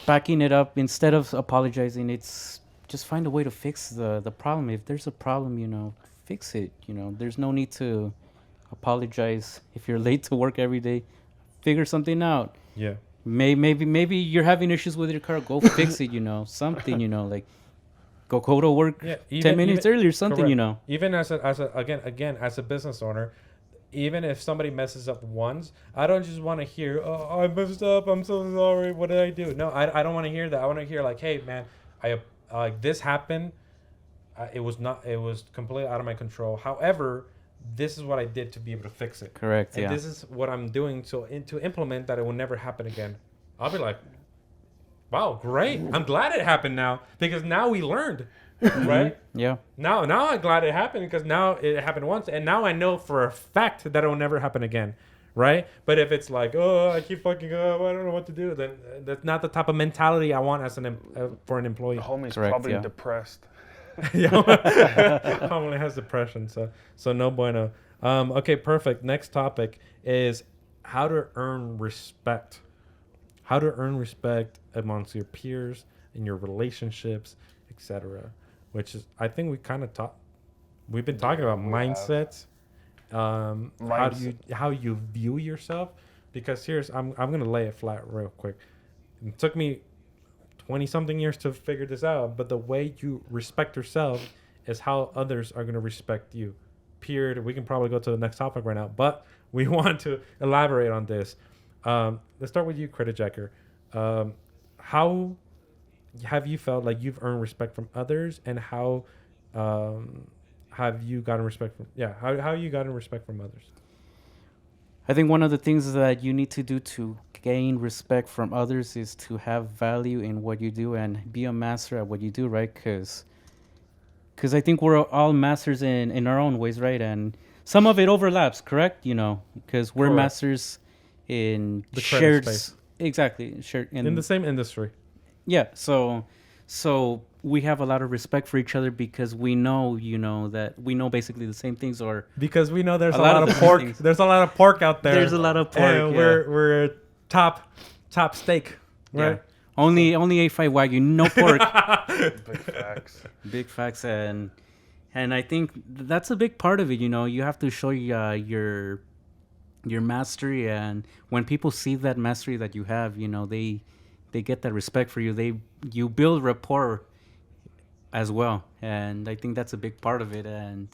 Backing it up instead of apologizing, it's just find a way to fix the problem. If there's a problem, fix it. There's no need to apologize if you're late to work every day. Figure something out. Yeah. Maybe you're having issues with your car. Go fix it. Something. Like go to work Yeah, 10 minutes earlier. Something. correct. Even as a business owner, even if somebody messes up once, I don't just want to hear, "Oh, I messed up. I'm so sorry. What did I do?" No, I don't want to hear that. I want to hear like, "Hey, man, this happened. It was completely out of my control. However, this is what I did to be able to fix it. Correct. And Yeah. this is what I'm doing to implement that it will never happen again." I'll be like, "Wow, great! I'm glad it happened now because now we learned, right? Yeah. Now I'm glad it happened because now it happened once, and now I know for a fact that it will never happen again, right? But if it's like, oh, I keep fucking up, I don't know what to do, then that's not the type of mentality I want as for an employee. The homie's Correct, probably yeah. depressed. Homely has depression, so no bueno. Okay, perfect. Next topic is how to earn respect. How to earn respect amongst your peers in your relationships, etc. Which is, I think we kind of we've been talking about we mindsets, how you view yourself. Because I'm gonna lay it flat real quick. It took me 20-something years to figure this out, but the way you respect yourself is how others are gonna respect you. Period. We can probably go to the next topic right now, but we want to elaborate on this. Let's start with you, Credit Jacker. How have you felt like you've earned respect from others, and how have you gotten respect from how you gotten respect from others? I think one of the things that you need to do to gain respect from others is to have value in what you do and be a master at what you do, right? Because I think we're all masters in our own ways, right? And some of it overlaps, correct? Because we're Correct. masters in The credit shared space. Exactly, shared In the same industry. Yeah, so we have a lot of respect for each other because we know, that we know basically the same things, or Because we know there's A a lot lot of of different pork. things. There's a lot of pork out there. There's a lot of pork, And yeah. we're top steak, right? yeah. Only A5 Wagyu, no pork. Big facts. Big facts, and I think that's a big part of it. You have to show your mastery, and when people see that mastery that you have, they get that respect for you. You build rapport as well, and I think that's a big part of it. And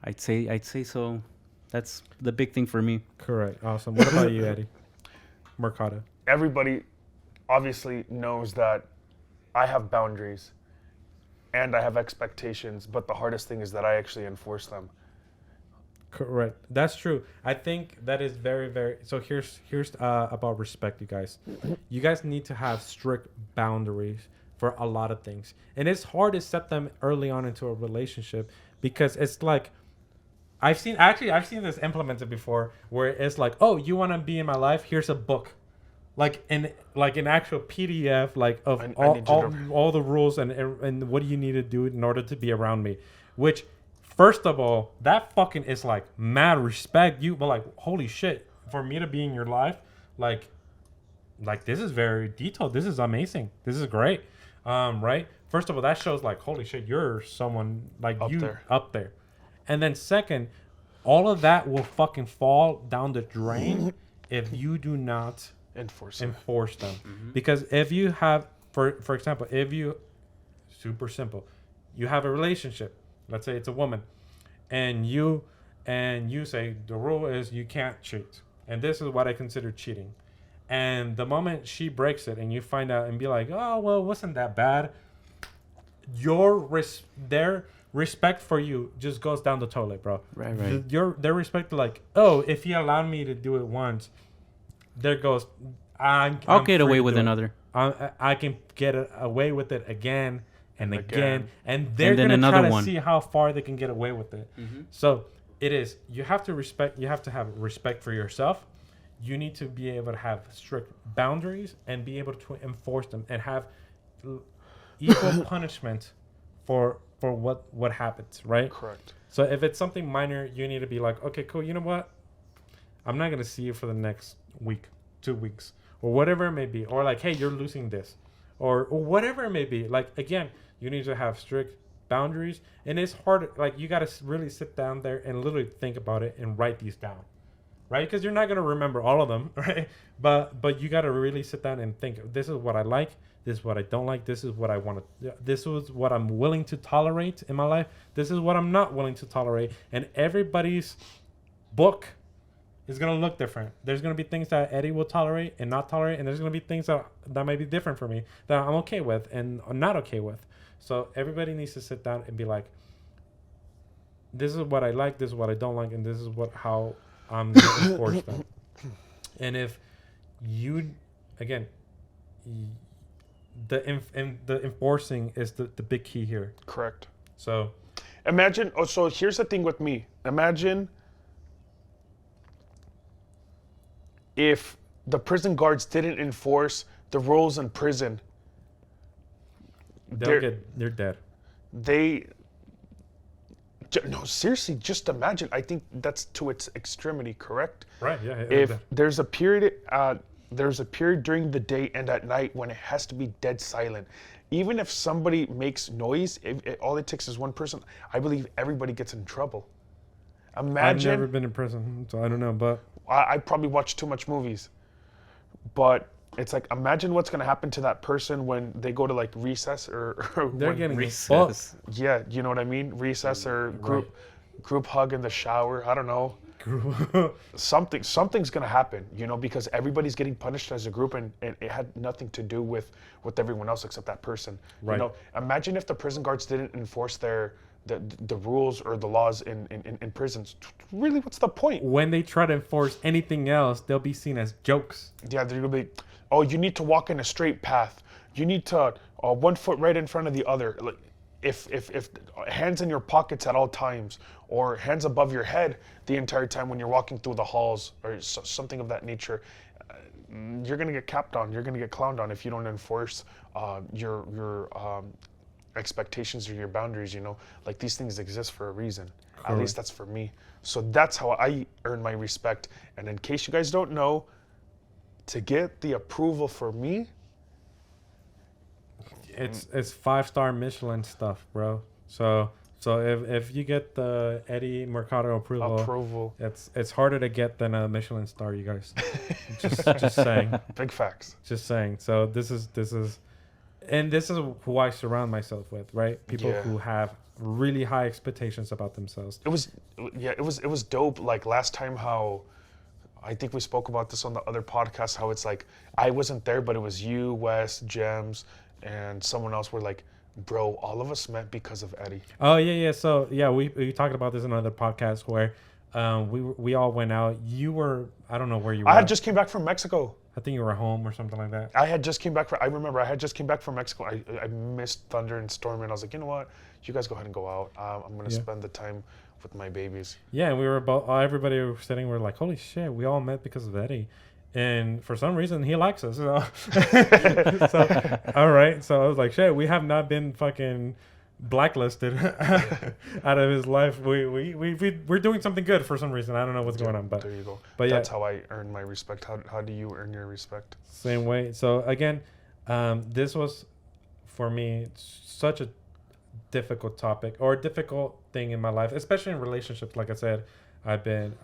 I'd say so. That's the big thing for me. Correct. Awesome. What about you, Eddie? Mercado. Everybody obviously knows that I have boundaries. and I have expectations, but the hardest thing is that I actually enforce them. Correct. That's true. I think that is very, very. So here's about respect, you guys. You guys need to have strict boundaries for a lot of things, and it's hard to set them early on into a relationship because it's like I've seen this implemented before where it's like, oh, you want to be in my life? Here's a book, like an actual PDF, like of all the rules and what do you need to do in order to be around me, which. First of all, that fucking is like mad respect. But like, holy shit, for me to be in your life, like this is very detailed. This is amazing. This is great. Right? First of all, that shows like, holy shit, you're someone like up there. And then second, all of that will fucking fall down the drain if you do not enforce them. Mm-hmm. Because if you have, for example, super simple, you have a relationship. Let's say it's a woman, and you say the rule is you can't cheat, and this is what I consider cheating. And the moment she breaks it, and you find out and be like, oh well, wasn't that bad? Their respect for you just goes down the toilet, bro. Right. Their respect, like, oh, if he allowed me to do it once, there goes. I'll get away with another. I can get away with it again. And again, and they're going to try to see how far they can get away with it. Mm-hmm. So you have to have respect for yourself. You need to be able to have strict boundaries and be able to enforce them and have equal punishment for what happens, right? Correct. So if it's something minor, you need to be like, okay, cool, you know what? I'm not going to see you for the next week, 2 weeks, or whatever it may be. Or like, hey, you're losing this. Or whatever it may be. Like, again, you need to have strict boundaries. And it's hard. Like, you got to really sit down there and literally think about it and write these down. Right? Because you're not going to remember all of them. Right? But you got to really sit down and think, this is what I like. This is what I don't like. This is what I want to. This is what I'm willing to tolerate in my life. This is what I'm not willing to tolerate. And everybody's book is going to look different. There's going to be things that Eddie will tolerate and not tolerate, and there's going to be things that might be different for me that I'm okay with and I'm not okay with. So everybody needs to sit down and be like, this is what I like, this is what I don't like, and this is how I'm going to enforce them. And if you, again, the enforcing is the big key here. Correct. So imagine, so here's the thing with me. Imagine if the prison guards didn't enforce the rules in prison, they're dead. No, seriously, just imagine. I think that's to its extremity, correct? Right. Yeah. If there's a period, during the day and at night when it has to be dead silent. Even if somebody makes noise, all it takes is one person. I believe everybody gets in trouble. Imagine. I've never been in prison, so I don't know, but I probably watch too much movies. But it's like, imagine what's going to happen to that person when they go to like recess or they're getting recess. Yeah, you know what I mean? Recess or group hug in the shower. I don't know. Something's going to happen, because everybody's getting punished as a group, and it had nothing to do with everyone else except that person. Right. Imagine if the prison guards didn't enforce the rules or the laws in prisons. Really, what's the point? When they try to enforce anything else, they'll be seen as jokes. Yeah, they're gonna be, oh, you need to walk in a straight path. You need to 1 foot right in front of the other. Like, if hands in your pockets at all times, or hands above your head the entire time when you're walking through the halls, or something of that nature, you're gonna get capped on. You're gonna get clowned on if you don't enforce your expectations or your boundaries. Like, these things exist for a reason. Correct. At least that's for me. So that's how I earn my respect. And in case you guys don't know, to get the approval for me, it's 5-star Michelin stuff, bro. So if you get the Eddie Mercado approval, it's harder to get than a Michelin star, you guys. just saying. Big facts. Just saying. So this is who I surround myself with, right? People who have really high expectations about themselves. It was dope. Like last time, how I think we spoke about this on the other podcast, how it's like I wasn't there, but it was you, Wes, Gems, and someone else were like, Bro, all of us met because of Eddie. Oh yeah. So yeah, we talked about this in another podcast where we all went out. You were, I don't know where you were. I had just came back from Mexico. I think you were home or something like that. I had just came back from. I remember I had just came back from Mexico. I missed Thunder and Storm, and I was like, you know what? You guys go ahead and go out. I'm gonna spend the time with my babies. Yeah, and we were about everybody was sitting. We were like, holy shit, we all met because of Eddie, and for some reason he likes us. So, so all right. So I was like, shit, we have not been fucking blacklisted out of his life. We're doing something good for some reason. I don't know what's going on, but there you go. But That's yeah, how I earn my respect. How do you earn your respect? same way. So again, this was for me such a difficult topic or difficult thing in my life, especially in relationships. Like I said, I've been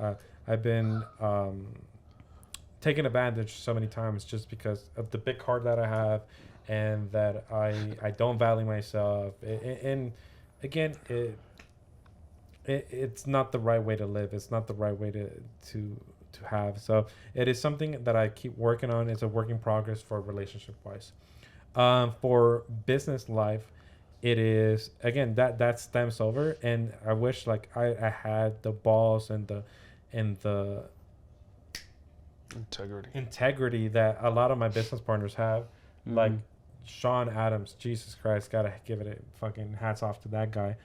taken advantage so many times just because of the big heart that I have, and that I don't value myself. And again, it's not the right way to live. It's not the right way to have. So it is something that I keep working on. It's a work in progress for relationship wise. For business life, it is again that stems over, and I wish like I had the balls and the integrity that a lot of my business partners have. Like Sean Adams, Jesus Christ, gotta give it a fucking hats off to that guy.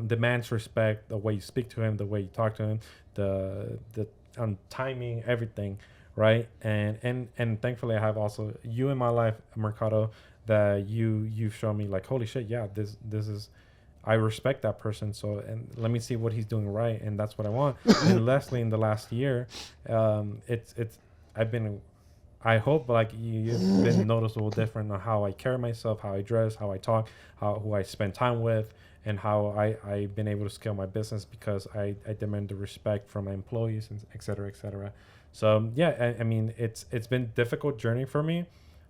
Demands respect, the way you speak to him, the way you talk to him, the timing, everything, right? And thankfully I have also you in my life, Mercado, that you've shown me like, holy shit, yeah, this is, I respect that person. So, and let me see what he's doing right, and that's what I want. And Leslie, in the last year, I hope like you've been noticeable different on how I carry myself, how I dress, how I talk, who I spend time with, and how I've been able to scale my business because I demand the respect from my employees, and et cetera, et cetera. So yeah, I mean, it's been a difficult journey for me,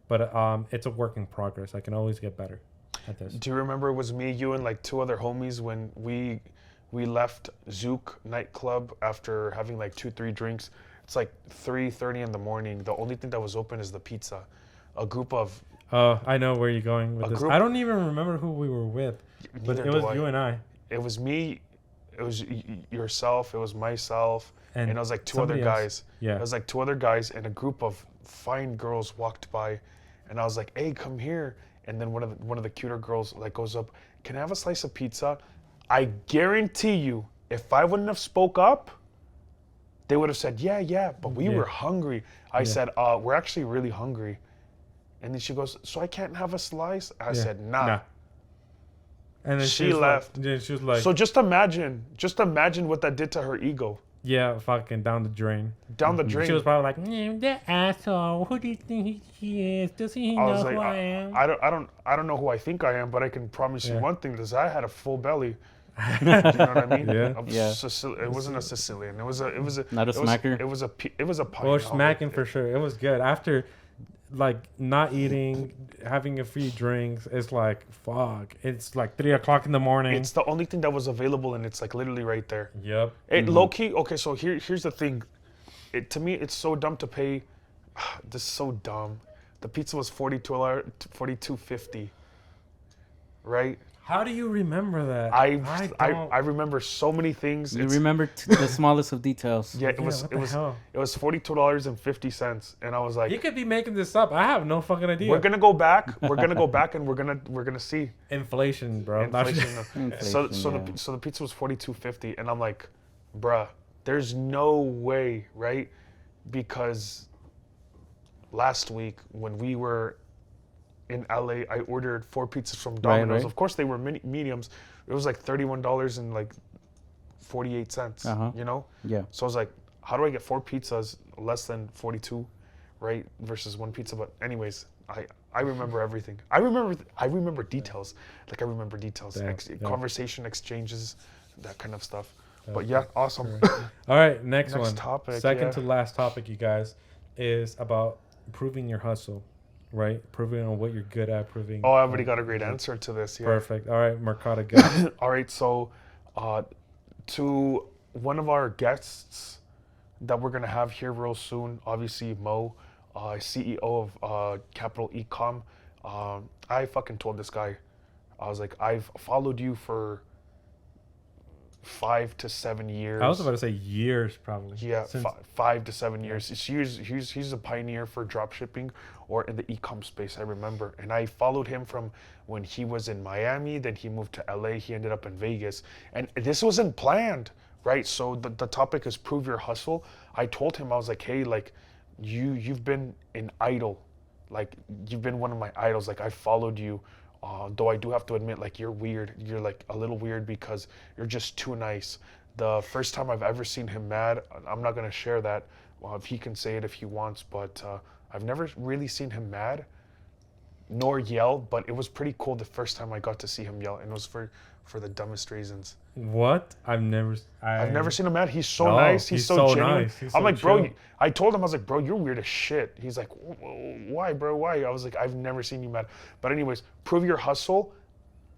but it's a work in progress. I can always get better at this. Do you remember it was me, you, and like two other homies when we left Zouk nightclub after having like 2-3 drinks? It's like 3:30 in the morning. The only thing that was open is the pizza. A group of I know where you're going with this. I don't even remember who we were with, but it was you and I. It was me. It was yourself. It was myself, and it was like two other guys. Yeah. It was like two other guys, and a group of fine girls walked by, and I was like, "Hey, come here!" And then one of the cuter girls like goes up, "Can I have a slice of pizza?" I guarantee you, if I wouldn't have spoke up, they would have said, yeah, but we were hungry. I said, we're actually really hungry. And then she goes, so I can't have a slice? I said, nah. And then she left. She was like, so just imagine what that did to her ego. Yeah, fucking down the drain. Down the drain. She was probably like, that asshole. Who do you think he is? Does he know who I am? I don't know who I think I am, but I can promise you one thing: is I had a full belly. You know what I mean? Yeah. It wasn't a Sicilian. It was a not a smacker. It was a pint. Well, smacking for sure. It was good. After like not eating, having a few drinks, it's like fuck. It's like 3 o'clock in the morning. It's the only thing that was available, and it's like literally right there. Yep. Low key. Okay, so here's the thing. To me, it's so dumb to pay. This is so dumb. The pizza was $42.50. Right. How do you remember that? I remember so many things. You remember the smallest of details. Yeah, it was $42.50, and I was like, you could be making this up. I have no fucking idea. We're gonna go back, and we're gonna see inflation, bro. Inflation. So the pizza was $42.50, and I'm like, bruh, there's no way, right? Because last week when we were in LA, I ordered 4 pizzas from Domino's. Right. Of course, they were mediums. It was like $31.48. You know? Yeah. So I was like, how do I get 4 pizzas less than 42, right? Versus 1 pizza. But anyways, I remember everything. I remember details. Like I remember details, conversation exchanges, that kind of stuff. But yeah, awesome. All right, next one. Topic. Second to last topic, you guys, is about proving your hustle. Right, proving on what you're good at, proving. Oh, I already got a great answer to this. Yeah. Perfect. All right, Mercado, go. All right, so to one of our guests that we're gonna have here real soon, obviously Mo, CEO of Capital Ecom, I fucking told this guy, I was like, I've followed you for 5 to 7 years. I was about to say years, probably. Yeah, Since, 5 to 7 years. He's a pioneer for drop shipping or in the e-com space, I remember. And I followed him from when he was in Miami, then he moved to LA, he ended up in Vegas. And this wasn't planned, right? So the topic is prove your hustle. I told him, I was like, hey, like you've been an idol. Like you've been one of my idols. Like I followed you. Though I do have to admit, like you're weird. You're like a little weird because you're just too nice. The first time I've ever seen him mad, I'm not gonna share that. If he can say it if he wants, but I've never really seen him mad, nor yell. But it was pretty cool the first time I got to see him yell, and it was for the dumbest reasons. what? I've never seen him mad. He's so No, nice. He's so genuine. nice. He's I'm so like, bro. chill. I told him, I was like, bro, you're weird as shit. He's like, why, bro? Why? I was like, I've never seen you mad. But anyways, prove your hustle.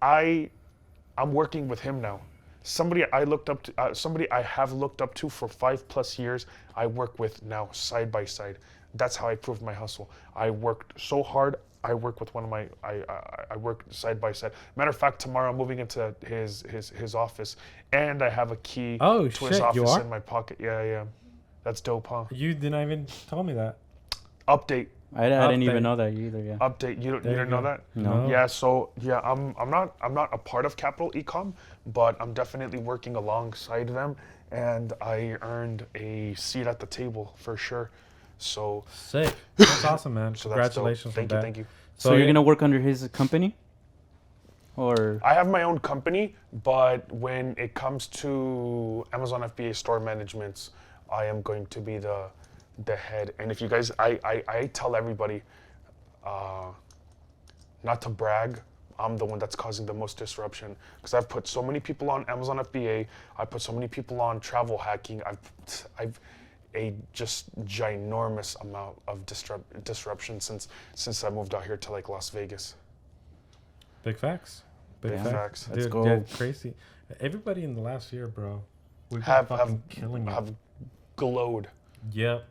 I'm working with him now. Somebody I looked up to, somebody I have looked up to for 5+ years. I work with now side by side. That's how I proved my hustle. I worked so hard. I work with one of my. I work side by side. Matter of fact, tomorrow I'm moving into his office, and I have a key Oh, to his shit, you office are? in my pocket. Yeah. That's dope, huh? You didn't even tell me that. Update. I didn't Update. even know that either. Yeah. Update. You There you didn't know go. that? No. Yeah. So yeah, I'm not a part of Capital Ecom, but I'm definitely working alongside them, and I earned a seat at the table for sure. So Sick. That's awesome, man. so that's dope. Congratulations on that. Thank you. So you're yeah, gonna work under his company, or I have my own company, but when it comes to Amazon FBA store managements, I am going to be the head. And if you guys, I tell everybody, not to brag, I'm the one that's causing the most disruption because I've put so many people on Amazon FBA. I put so many people on travel hacking. I've a just ginormous amount of disruption since I moved out here to like Las Vegas. big facts. Big Yeah. facts. Let's Dude, go. yeah, crazy. Everybody in the last year, bro. We've been Have fucking killing it. have glowed. Yep.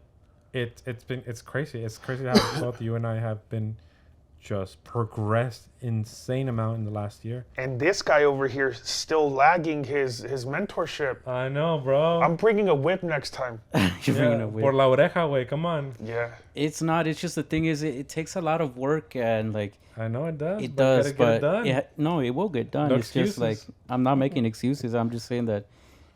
It's crazy. It's crazy how both you and I have been just progressed insane amount in the last year. And this guy over here still lagging his mentorship. I know, bro. I'm bringing a whip next time. you're bringing a Por whip. la oreja, way. Come on. Yeah. It's not. It's just the thing is, it takes a lot of work and like I know it does. it but does, gotta get it but done. no, it will get done. No It's just like excuses. I'm not making excuses. I'm just saying that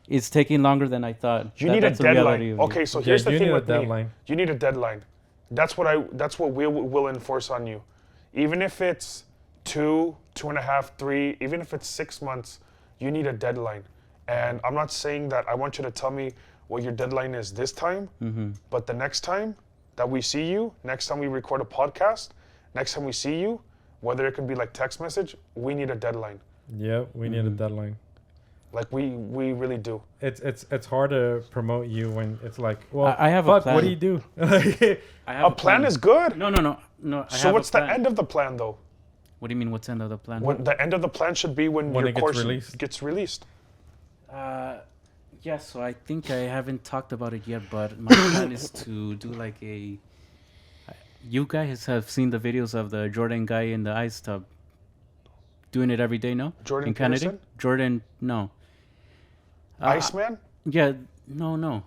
it's taking longer than I thought. You need a that's the reality deadline. of it. Okay, so Yeah, here's the you thing need a with me. deadline. You need a deadline. That's what we will enforce on you. Even if it's 2.5, 3, even if it's 6 months, you need a deadline. And I'm not saying that I want you to tell me what your deadline is this time, but the next time that we see you, next time we record a podcast, next time we see you, whether it could be like text message, we need a deadline. Yep, we need a deadline. Like we really do. It's hard to promote you when it's like, well, I have a fuck, plan. what do you do? I have A plan is good. No. I So have what's a the plan. end of the plan though? What do you mean? What's the end of the plan? When the end of the plan should be when When your it gets course released. gets released. Yeah, so I think I haven't talked about it yet, but my plan is to do like a. You guys have seen the videos of the Jordan guy in the ice tub doing it every day, no? Jordan in Canada? Peterson? Jordan, no. Iceman? Yeah, no.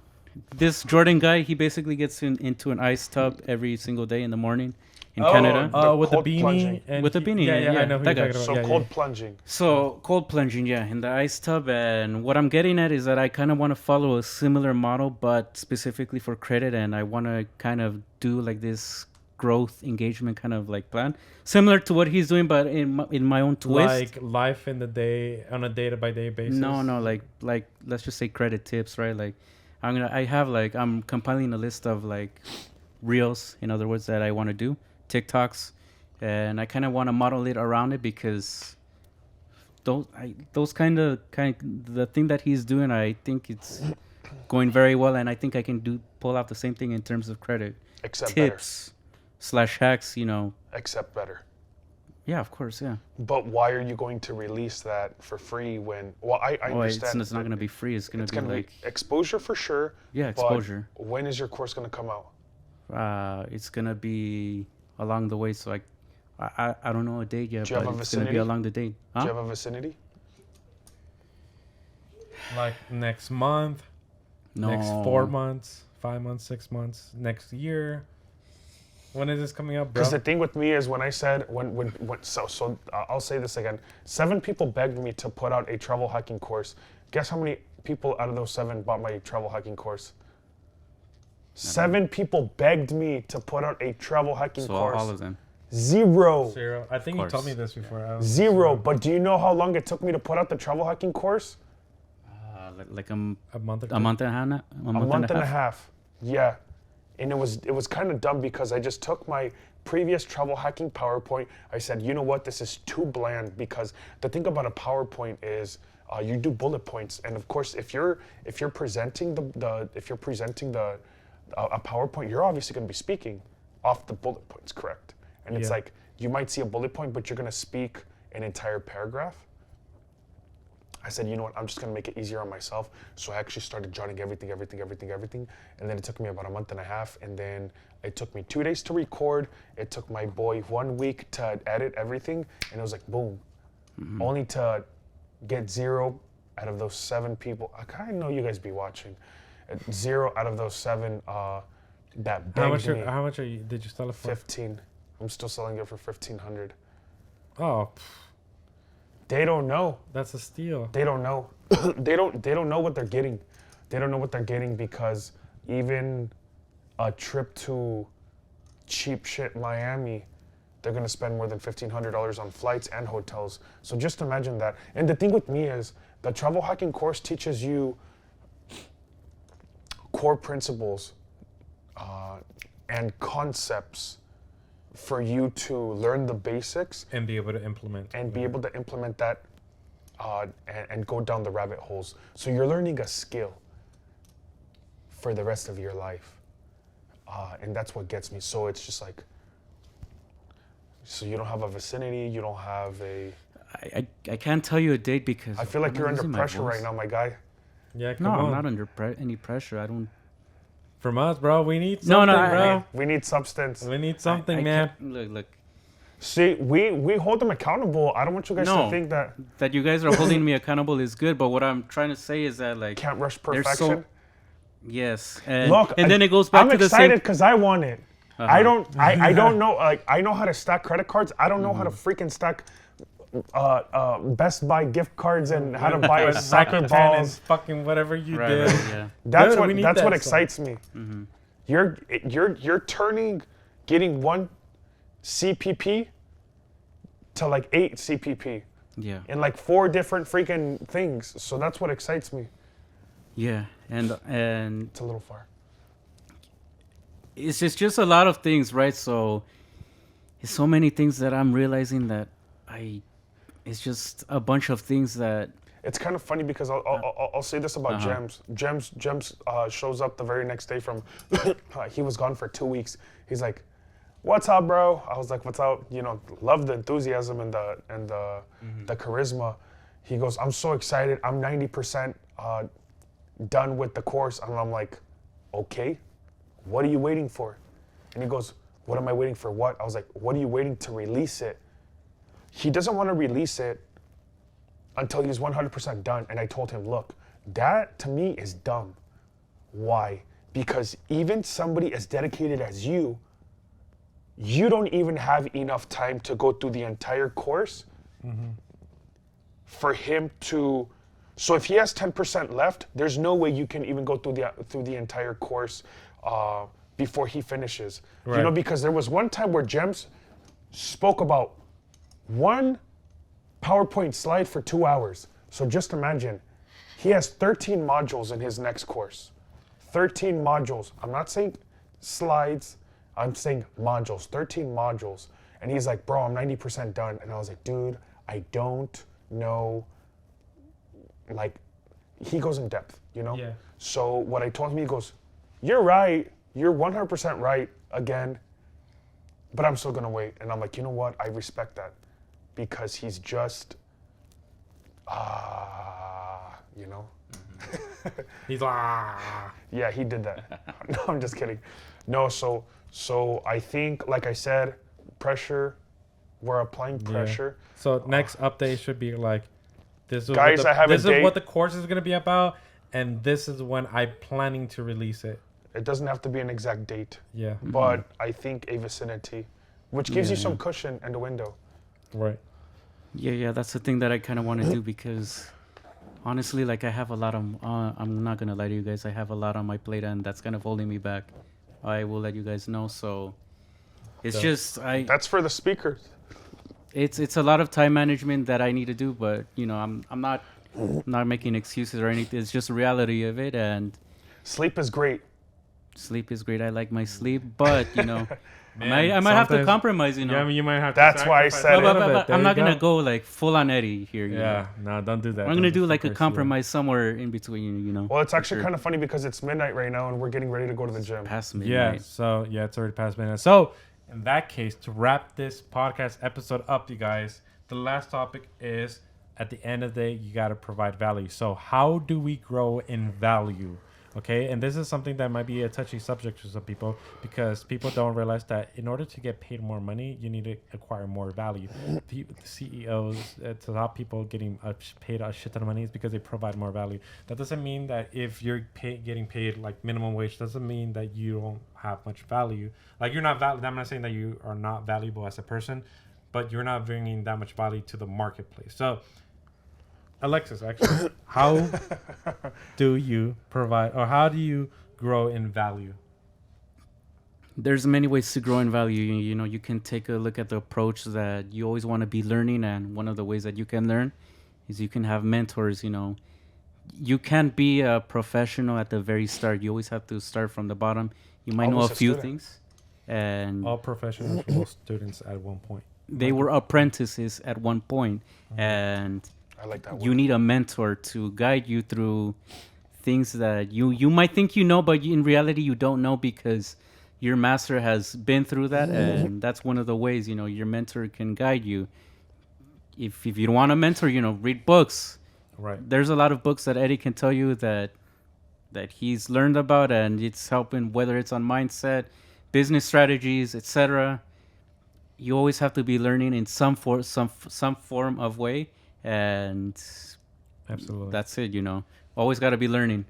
This Jordan guy, he basically gets into an ice tub every single day in the morning in Canada. The With the cold beanie. plunging. And With the beanie, Yeah, yeah, I know who that you're guy. talking So about. Yeah, cold yeah. plunging. So cold plunging, yeah, in the ice tub. And what I'm getting at is that I kind of want to follow a similar model, but specifically for credit. And I want to kind of do like this growth engagement kind of like plan, similar to what he's doing, but in my own twist. Like life in the day on a day-to-day basis. No, like let's just say credit tips, right? Like I'm compiling a list of like reels, in other words, that I want to do, TikToks, and I kind of want to model it around it because those kind of the thing that he's doing, I think it's going very well, and I think I can pull out the same thing in terms of credit Except tips / hacks, better. Except better. Yeah, of course, yeah. But why are you going to release that for free when? Well, I understand. It's not going to be free. It's going It's to be going to like be exposure for sure. yeah, but exposure. when is your course going to come out? It's gonna be along the way, so like I don't know a date yet, Do you have but a it's gonna be vicinity? along the date. Do Huh? you have a vicinity? Like next month, No. next 4 months, 5 months, 6 months, next year. When is this coming up, bro? Because the thing with me is when I said I'll say this again. 7 people begged me to put out a travel hacking course. Guess how many people out of those 7 bought my travel hacking course? 7 people begged me to put out a travel hacking So course. all of them. 0. 0. I think you told me this before. I don't- 0. But do you know how long it took me to put out the travel hacking course? Like A month or two? a month and a half. A month and a half. Yeah. And it was kind of dumb because I just took my previous travel hacking PowerPoint. I said, you know what, this is too bland, because the thing about a PowerPoint is you do bullet points, and of course if you're presenting a PowerPoint, you're obviously going to be speaking off the bullet points, correct? And it's Yeah. like you might see a bullet point, but you're going to speak an entire paragraph. I said, you know what, I'm just gonna make it easier on myself. So I actually started jotting everything. And then it took me about a month and a half. And then it took me 2 days to record. It took my boy 1 week to edit everything. And it was like, boom. Only to get 0 out of those 7 people. I kind of know you guys be watching. 0 out of those 7 that begged me. How much did you sell it for? 15. I'm still selling it for 1,500. Oh, They don't know. that's a steal. They don't know. they don't know what they're getting. They don't know what they're getting, because even a trip to cheap shit Miami, they're gonna spend more than $1,500 on flights and hotels. So just imagine that. And the thing with me is the travel hacking course teaches you core principles and concepts for you to learn the basics And be able to implement. and be able to implement that and go down the rabbit holes. So you're learning a skill for the rest of your life. And that's what gets me. So it's just like, so you don't have a vicinity, you don't have a... I can't tell you a date because I feel like I'm you're not under using my pressure voice. right now, my guy. Yeah, come No, on. I'm not under any pressure. I don't. From us, bro. We need No, something, no, bro. We need substance. We need something, I man. can't- Look. See, we hold them accountable. I don't want you guys to No. think that That you guys are holding me accountable is good, but what I'm trying to say is that like can't rush They're perfection. so- yes, and Look, and then it goes back I'm to the excited same. because I want it. Uh-huh. I don't know, like, I know how to stack credit cards. I don't know how to freaking stack Best Buy gift cards and how to buy Or soccer and balls. fucking whatever you Right, did. right, yeah. That's Dude, we need what that excites me. You're getting 1 CPP to like 8 CPP Yeah, in like 4 different freaking things. So that's what excites me. yeah, and It's a little far. it's just a lot of things, right? So it's so many things that I'm realizing that it's just a bunch of things that It's kind of funny because I'll say this about Uh-huh. Gems shows up the very next day from he was gone for 2 weeks. He's like, "What's up, bro?" I was like, "What's up?" You know, love the enthusiasm and the charisma. He goes, "I'm so excited. I'm 90% done with the course." And I'm like, "Okay, what are you waiting for?" And he goes, "What am I waiting for? What?" I was like, "What are you waiting to release it?" He doesn't want to release it until he's 100% done. And I told him, look, that to me is dumb. Why? Because even somebody as dedicated as you don't even have enough time to go through the entire course for him to. So if he has 10% left, there's no way you can even go through the entire course before he finishes. Right. You know, because there was one time where Gems spoke about 1 PowerPoint slide for 2 hours. So just imagine, he has 13 modules in his next course. 13 modules. I'm not saying slides, I'm saying modules, 13 modules. And he's like, "Bro, I'm 90% done." And I was like, "Dude, I don't know." Like, he goes in depth, you know? Yeah. So what I told him, he goes, "You're right. You're 100% right again, but I'm still gonna wait." And I'm like, you know what? I respect that. Because he's just, you know? He's like, ah. Yeah, he did that. No, I'm just kidding. No, so I think, like I said, pressure, We're applying pressure. So next update should be like, this is Guys, I have a this is date. what the course is gonna be about, and this is when I'm planning to release it. It doesn't have to be an exact date, Yeah. but I think a vicinity, which gives you Yeah. some cushion in the window. Right. Yeah, that's the thing that I kind of want to do because honestly, like I have a lot of, I'm not going to lie to you guys, I have a lot on my plate and that's kind of holding me back. I will let you guys know. So it's So- just, That's for the speakers. it's a lot of time management that I need to do, but you know, I'm not making excuses or anything. It's just the reality of it. And Sleep is great. sleep is great. I like my sleep, but you know, Man, I might have to sometimes- compromise, you know. Yeah, I mean, you might have. That's to why I sacrifice said a it. little bit. There I'm you not gonna go like full on Eddie here. You know? Yeah, no, don't do that. I'm Don't gonna do like a first, yeah. compromise somewhere in between, you know. Well, it's actually sure. kind of funny because it's midnight right now and we're getting ready to go to the gym. Past Yeah, midnight. so yeah, it's already past midnight. So in that case, to wrap this podcast episode up, you guys, the last topic is at the end of the day, you got to provide value. So how do we grow in value? Okay, and this is something that might be a touchy subject for some people because people don't realize that in order to get paid more money, you need to acquire more value. The CEOs, to top people getting paid a shit ton of money is because they provide more value. That doesn't mean that if you're getting paid like minimum wage, doesn't mean that you don't have much value. Like you're not valuable. I'm not saying that you are not valuable as a person, but you're not bringing that much value to the marketplace. So Alexis, actually, how do you provide or how do you grow in value? There's many ways to grow in value. You know, you can take a look at the approach that you always want to be learning, and one of the ways that you can learn is you can have mentors. You know, you can't be a professional at the very start. You always have to start from the bottom. You might know Always a a few student. things, and All professionals were students at one point. they were apprentices at one point, and I like that you word. need a mentor to guide you through things that you might think you know, but in reality you don't know because your master has been through that, and that's one of the ways, you know, your mentor can guide you. If you don't want a mentor, you know, read books. Right. There's a lot of books that Eddie can tell you that he's learned about, and it's helping, whether it's on mindset, business strategies, etc. You always have to be learning in some form of way, and Absolutely. that's it. You know, always got to be learning.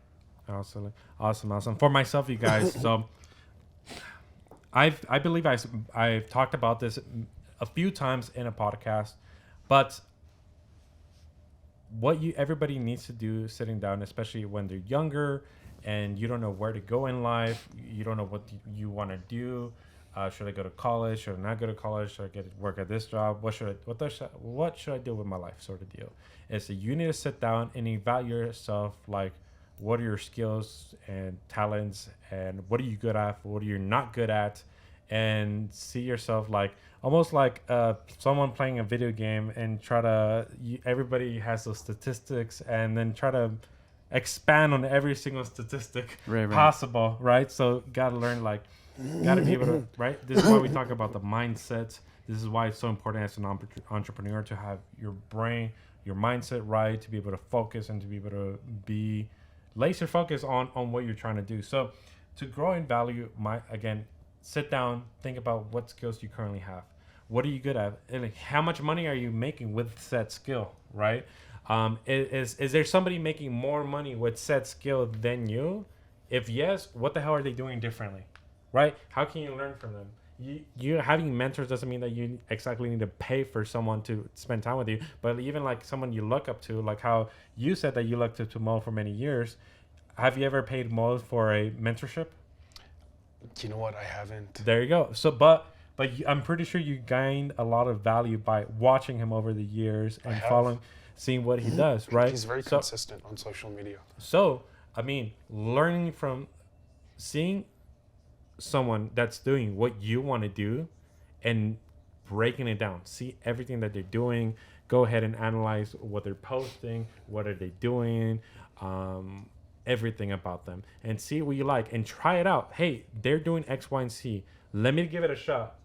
Awesome. For myself, you guys, so I believe I've talked about this a few times in a podcast, but what everybody needs to do sitting down, especially when they're younger and you don't know where to go in life, you don't know what you want to do. Should I go to college? Should I not go to college? Should I get work at this job? What should I do with my life? Sort of deal. Is that you need to sit down and evaluate yourself. Like, what are your skills and talents, and what are you good at? What are you not good at? And see yourself like almost like someone playing a video game and try to. Everybody has those statistics, and then try to expand on every single statistic Right. possible. Right. So gotta learn like. Got to be able to, right? This is why we talk about the mindset. This is why it's so important as an entrepreneur to have your brain, your mindset right, to be able to focus and to be able to be laser focused on what you're trying to do. So to grow in value, again, sit down, think about what skills you currently have. What are you good at? And like, how much money are you making with said skill, right? Is there somebody making more money with said skill than you? If yes, what the hell are they doing differently? Right? How can you learn from them? You having mentors doesn't mean that you exactly need to pay for someone to spend time with you, but even like someone you look up to, like how you said that you looked up to Mo for many years. Have you ever paid Mo for a mentorship? You know what? I haven't. There you go. So, but I'm pretty sure you gained a lot of value by watching him over the years and have. seeing what he does, right? He's very consistent on social media. So, I mean, learning from seeing someone that's doing what you want to do and breaking it down, see everything that they're doing, go ahead and analyze what they're posting, what are they doing, everything about them, and see what you like and try it out. Hey, they're doing X, Y, and Z. Let me give it a shot.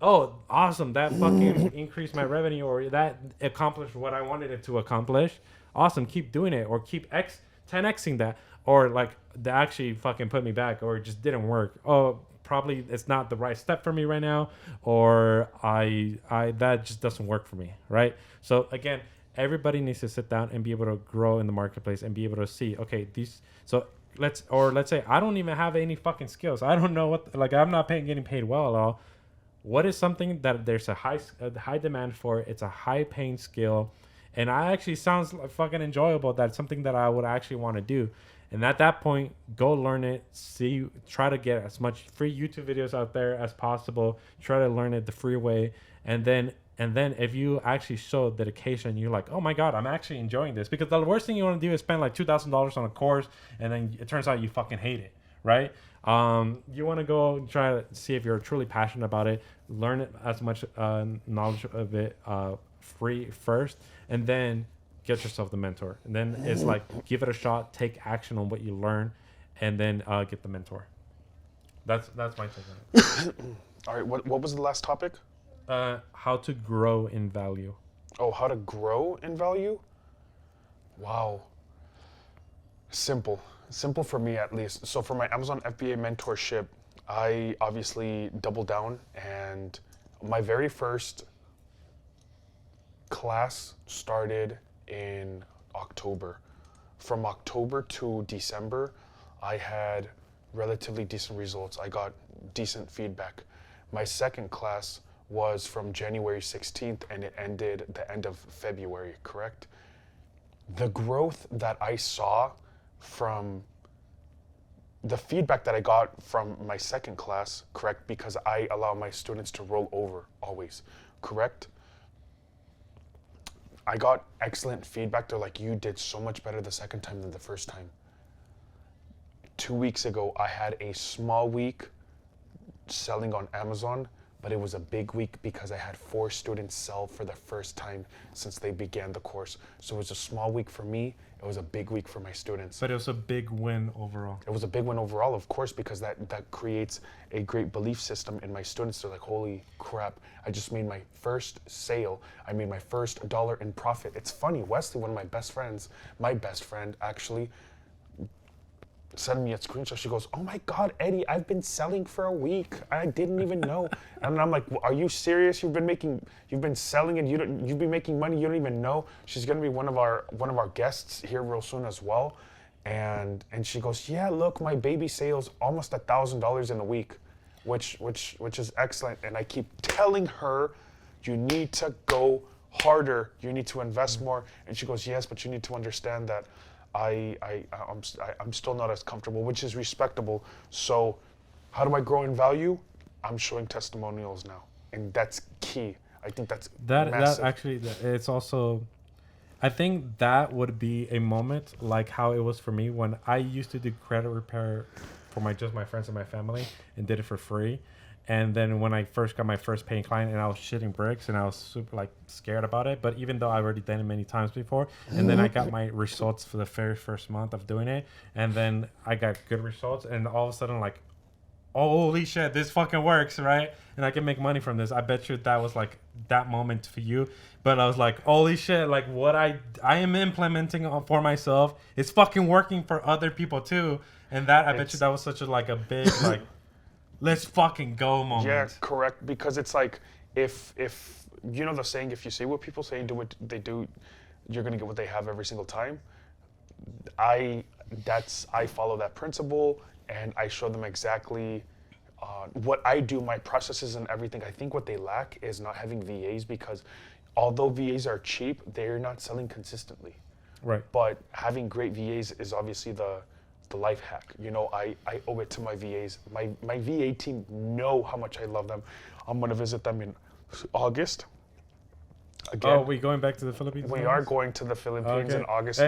Oh, awesome. That fucking increased my revenue, or that accomplished what I wanted it to accomplish. Awesome. Keep doing it, or keep 10xing that, or like that actually fucking put me back, or it just didn't work. Oh, probably it's not the right step for me right now, or I that just doesn't work for me, right? So again, everybody needs to sit down and be able to grow in the marketplace and be able to see, okay, these. So let's say I don't even have any fucking skills. I don't know what, like, I'm not getting paid well at all. What is something that there's a high demand for? It's a high paying skill, and I actually sounds like fucking enjoyable. That's something that I would actually want to do. And at that point, go learn it. Try to get as much free YouTube videos out there as possible. Try to learn it the free way, and then if you actually show dedication, you're like, oh my god, I'm actually enjoying this. Because the worst thing you want to do is spend like $2,000 on a course, and then it turns out you fucking hate it, right? You want to go try to see if you're truly passionate about it. Learn it as much knowledge of it free first, and then get yourself the mentor. And then it's like, give it a shot, take action on what you learn, and then get the mentor. That's my take on it. All right, what was the last topic? How to grow in value. Oh, how to grow in value? Wow. Simple for me at least. So for my Amazon FBA mentorship, I obviously doubled down, and my very first class started in October. From October to December, I had relatively decent results. I got decent feedback. My second class was from January 16th, and it ended the end of February, correct? The growth that I saw from the feedback that I got from my second class, correct? Because I allow my students to roll over always, correct? I got excellent feedback. They're like, you did so much better the second time than the first time. 2 weeks ago, I had a small week selling on Amazon, but it was a big week because I had 4 students sell for the first time since they began the course. So it was a small week for me. It was a big week for my students. But it was a big win overall. It was a big win overall, of course, because that creates a great belief system in my students. They're like, holy crap, I just made my first sale. I made my first dollar in profit. It's funny, Wesley, one of my best friends, my best friend actually, sent me a screenshot. She goes, oh my God, Eddie, I've been selling for a week. I didn't even know. And I'm like, well, are you serious? You've been selling and you've been making money. You don't even know. She's going to be one of our guests here real soon as well. And she goes, yeah, look, my baby sales almost $1,000 in a week, which is excellent. And I keep telling her, you need to go harder. You need to invest more. And she goes, yes, but you need to understand that I'm still not as comfortable, which is respectable. So how do I grow in value? I'm showing testimonials now, and that's key. I think that's massive. That actually, it's also, I think that would be a moment like how it was for me when I used to do credit repair for just my friends and my family and did it for free. And then when I first got my first paying client, and I was shitting bricks, and I was super like scared about it. But even though I already done it many times before, and then I got my results for the very first month of doing it, and then I got good results, and all of a sudden like, holy shit, this fucking works, right? And I can make money from this. I bet you that was like that moment for you. But I was like, holy shit, like what I am implementing for myself, it's fucking working for other people too. And that, I bet you that was such a like a big like, let's fucking go moment. Yeah, correct. Because it's like, if you know the saying, if you say what people say and do what they do, you're gonna get what they have every single time. I follow that principle, and I show them exactly what I do, my processes and everything. I think what they lack is not having VAs, because although VAs are cheap, they're not selling consistently. Right. But having great VAs is obviously the life hack. You know, I owe it to my VAs. My VA team know how much I love them. I'm gonna visit them in August. Again, oh, we going back to the Philippines? we are going to the Philippines in August,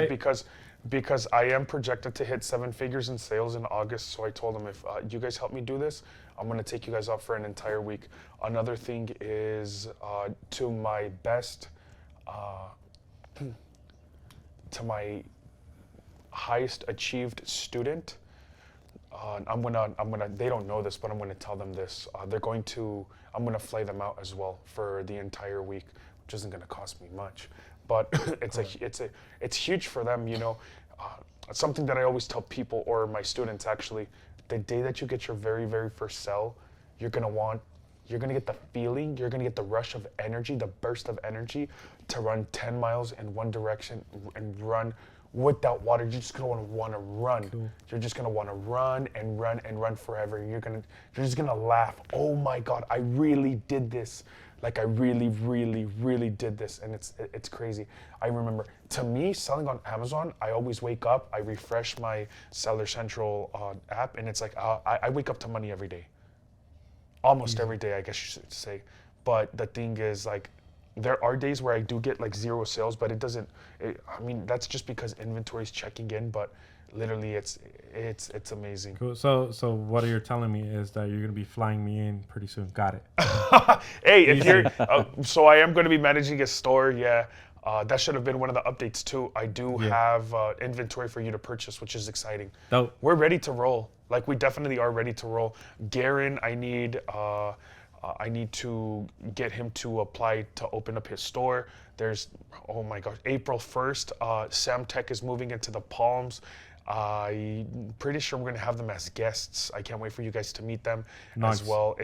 because I am projected to hit 7 figures in sales in August. So I told them, if you guys help me do this, I'm gonna take you guys out for an entire week. Another thing is to my best, to my highest achieved student. I'm gonna. They don't know this, but I'm gonna tell them this. I'm gonna fly them out as well for the entire week, which isn't gonna cost me much, but it's huge for them. You know, something that I always tell people, or my students actually, the day that you get your very, very first sell, you're gonna get the feeling, you're gonna get the rush of energy, the burst of energy to run 10 miles in one direction and run without water. You're just gonna wanna run. Cool. You're just gonna wanna run and run and run forever. You're just gonna laugh. Oh my God, I really did this. Like I really, really, really did this, and it's crazy. I remember, to me, selling on Amazon, I always wake up, I refresh my Seller Central app, and it's like I wake up to money every day. Almost every day, I guess you should say. But the thing is, like, there are days where I do get like 0 sales, but I mean, that's just because inventory is checking in, but literally it's amazing. Cool. So what you're telling me is that you're gonna be flying me in pretty soon. Got it. Hey, if you're, so I am going to be managing a store. Yeah. That should have been one of the updates too. I do have inventory for you to purchase, which is exciting. Dope. We're ready to roll. Like, we definitely are ready to roll. Garen, I need to get him to apply to open up his store. There's, oh my gosh, April 1st, Samtech is moving into the Palms. I'm pretty sure we're gonna have them as guests. I can't wait for you guys to meet them Nice. as well.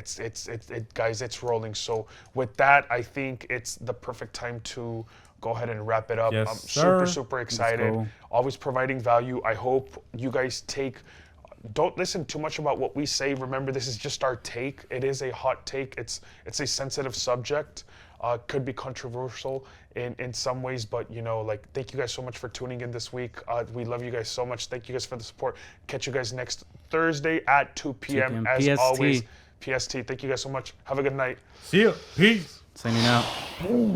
Guys, it's rolling. So with that, I think it's the perfect time to go ahead and wrap it up. Yes, I'm sir. super excited. go. Always providing value. I hope you guys don't listen too much about what we say. Remember, this is just our take. It is a hot take. It's a sensitive subject. Could be controversial in some ways, but like, thank you guys so much for tuning in this week. We love you guys so much. Thank you guys for the support. Catch you guys next Thursday at 2 p.m. as PST. always. PST. Thank you guys so much. Have a good night. See ya. Peace. Signing out.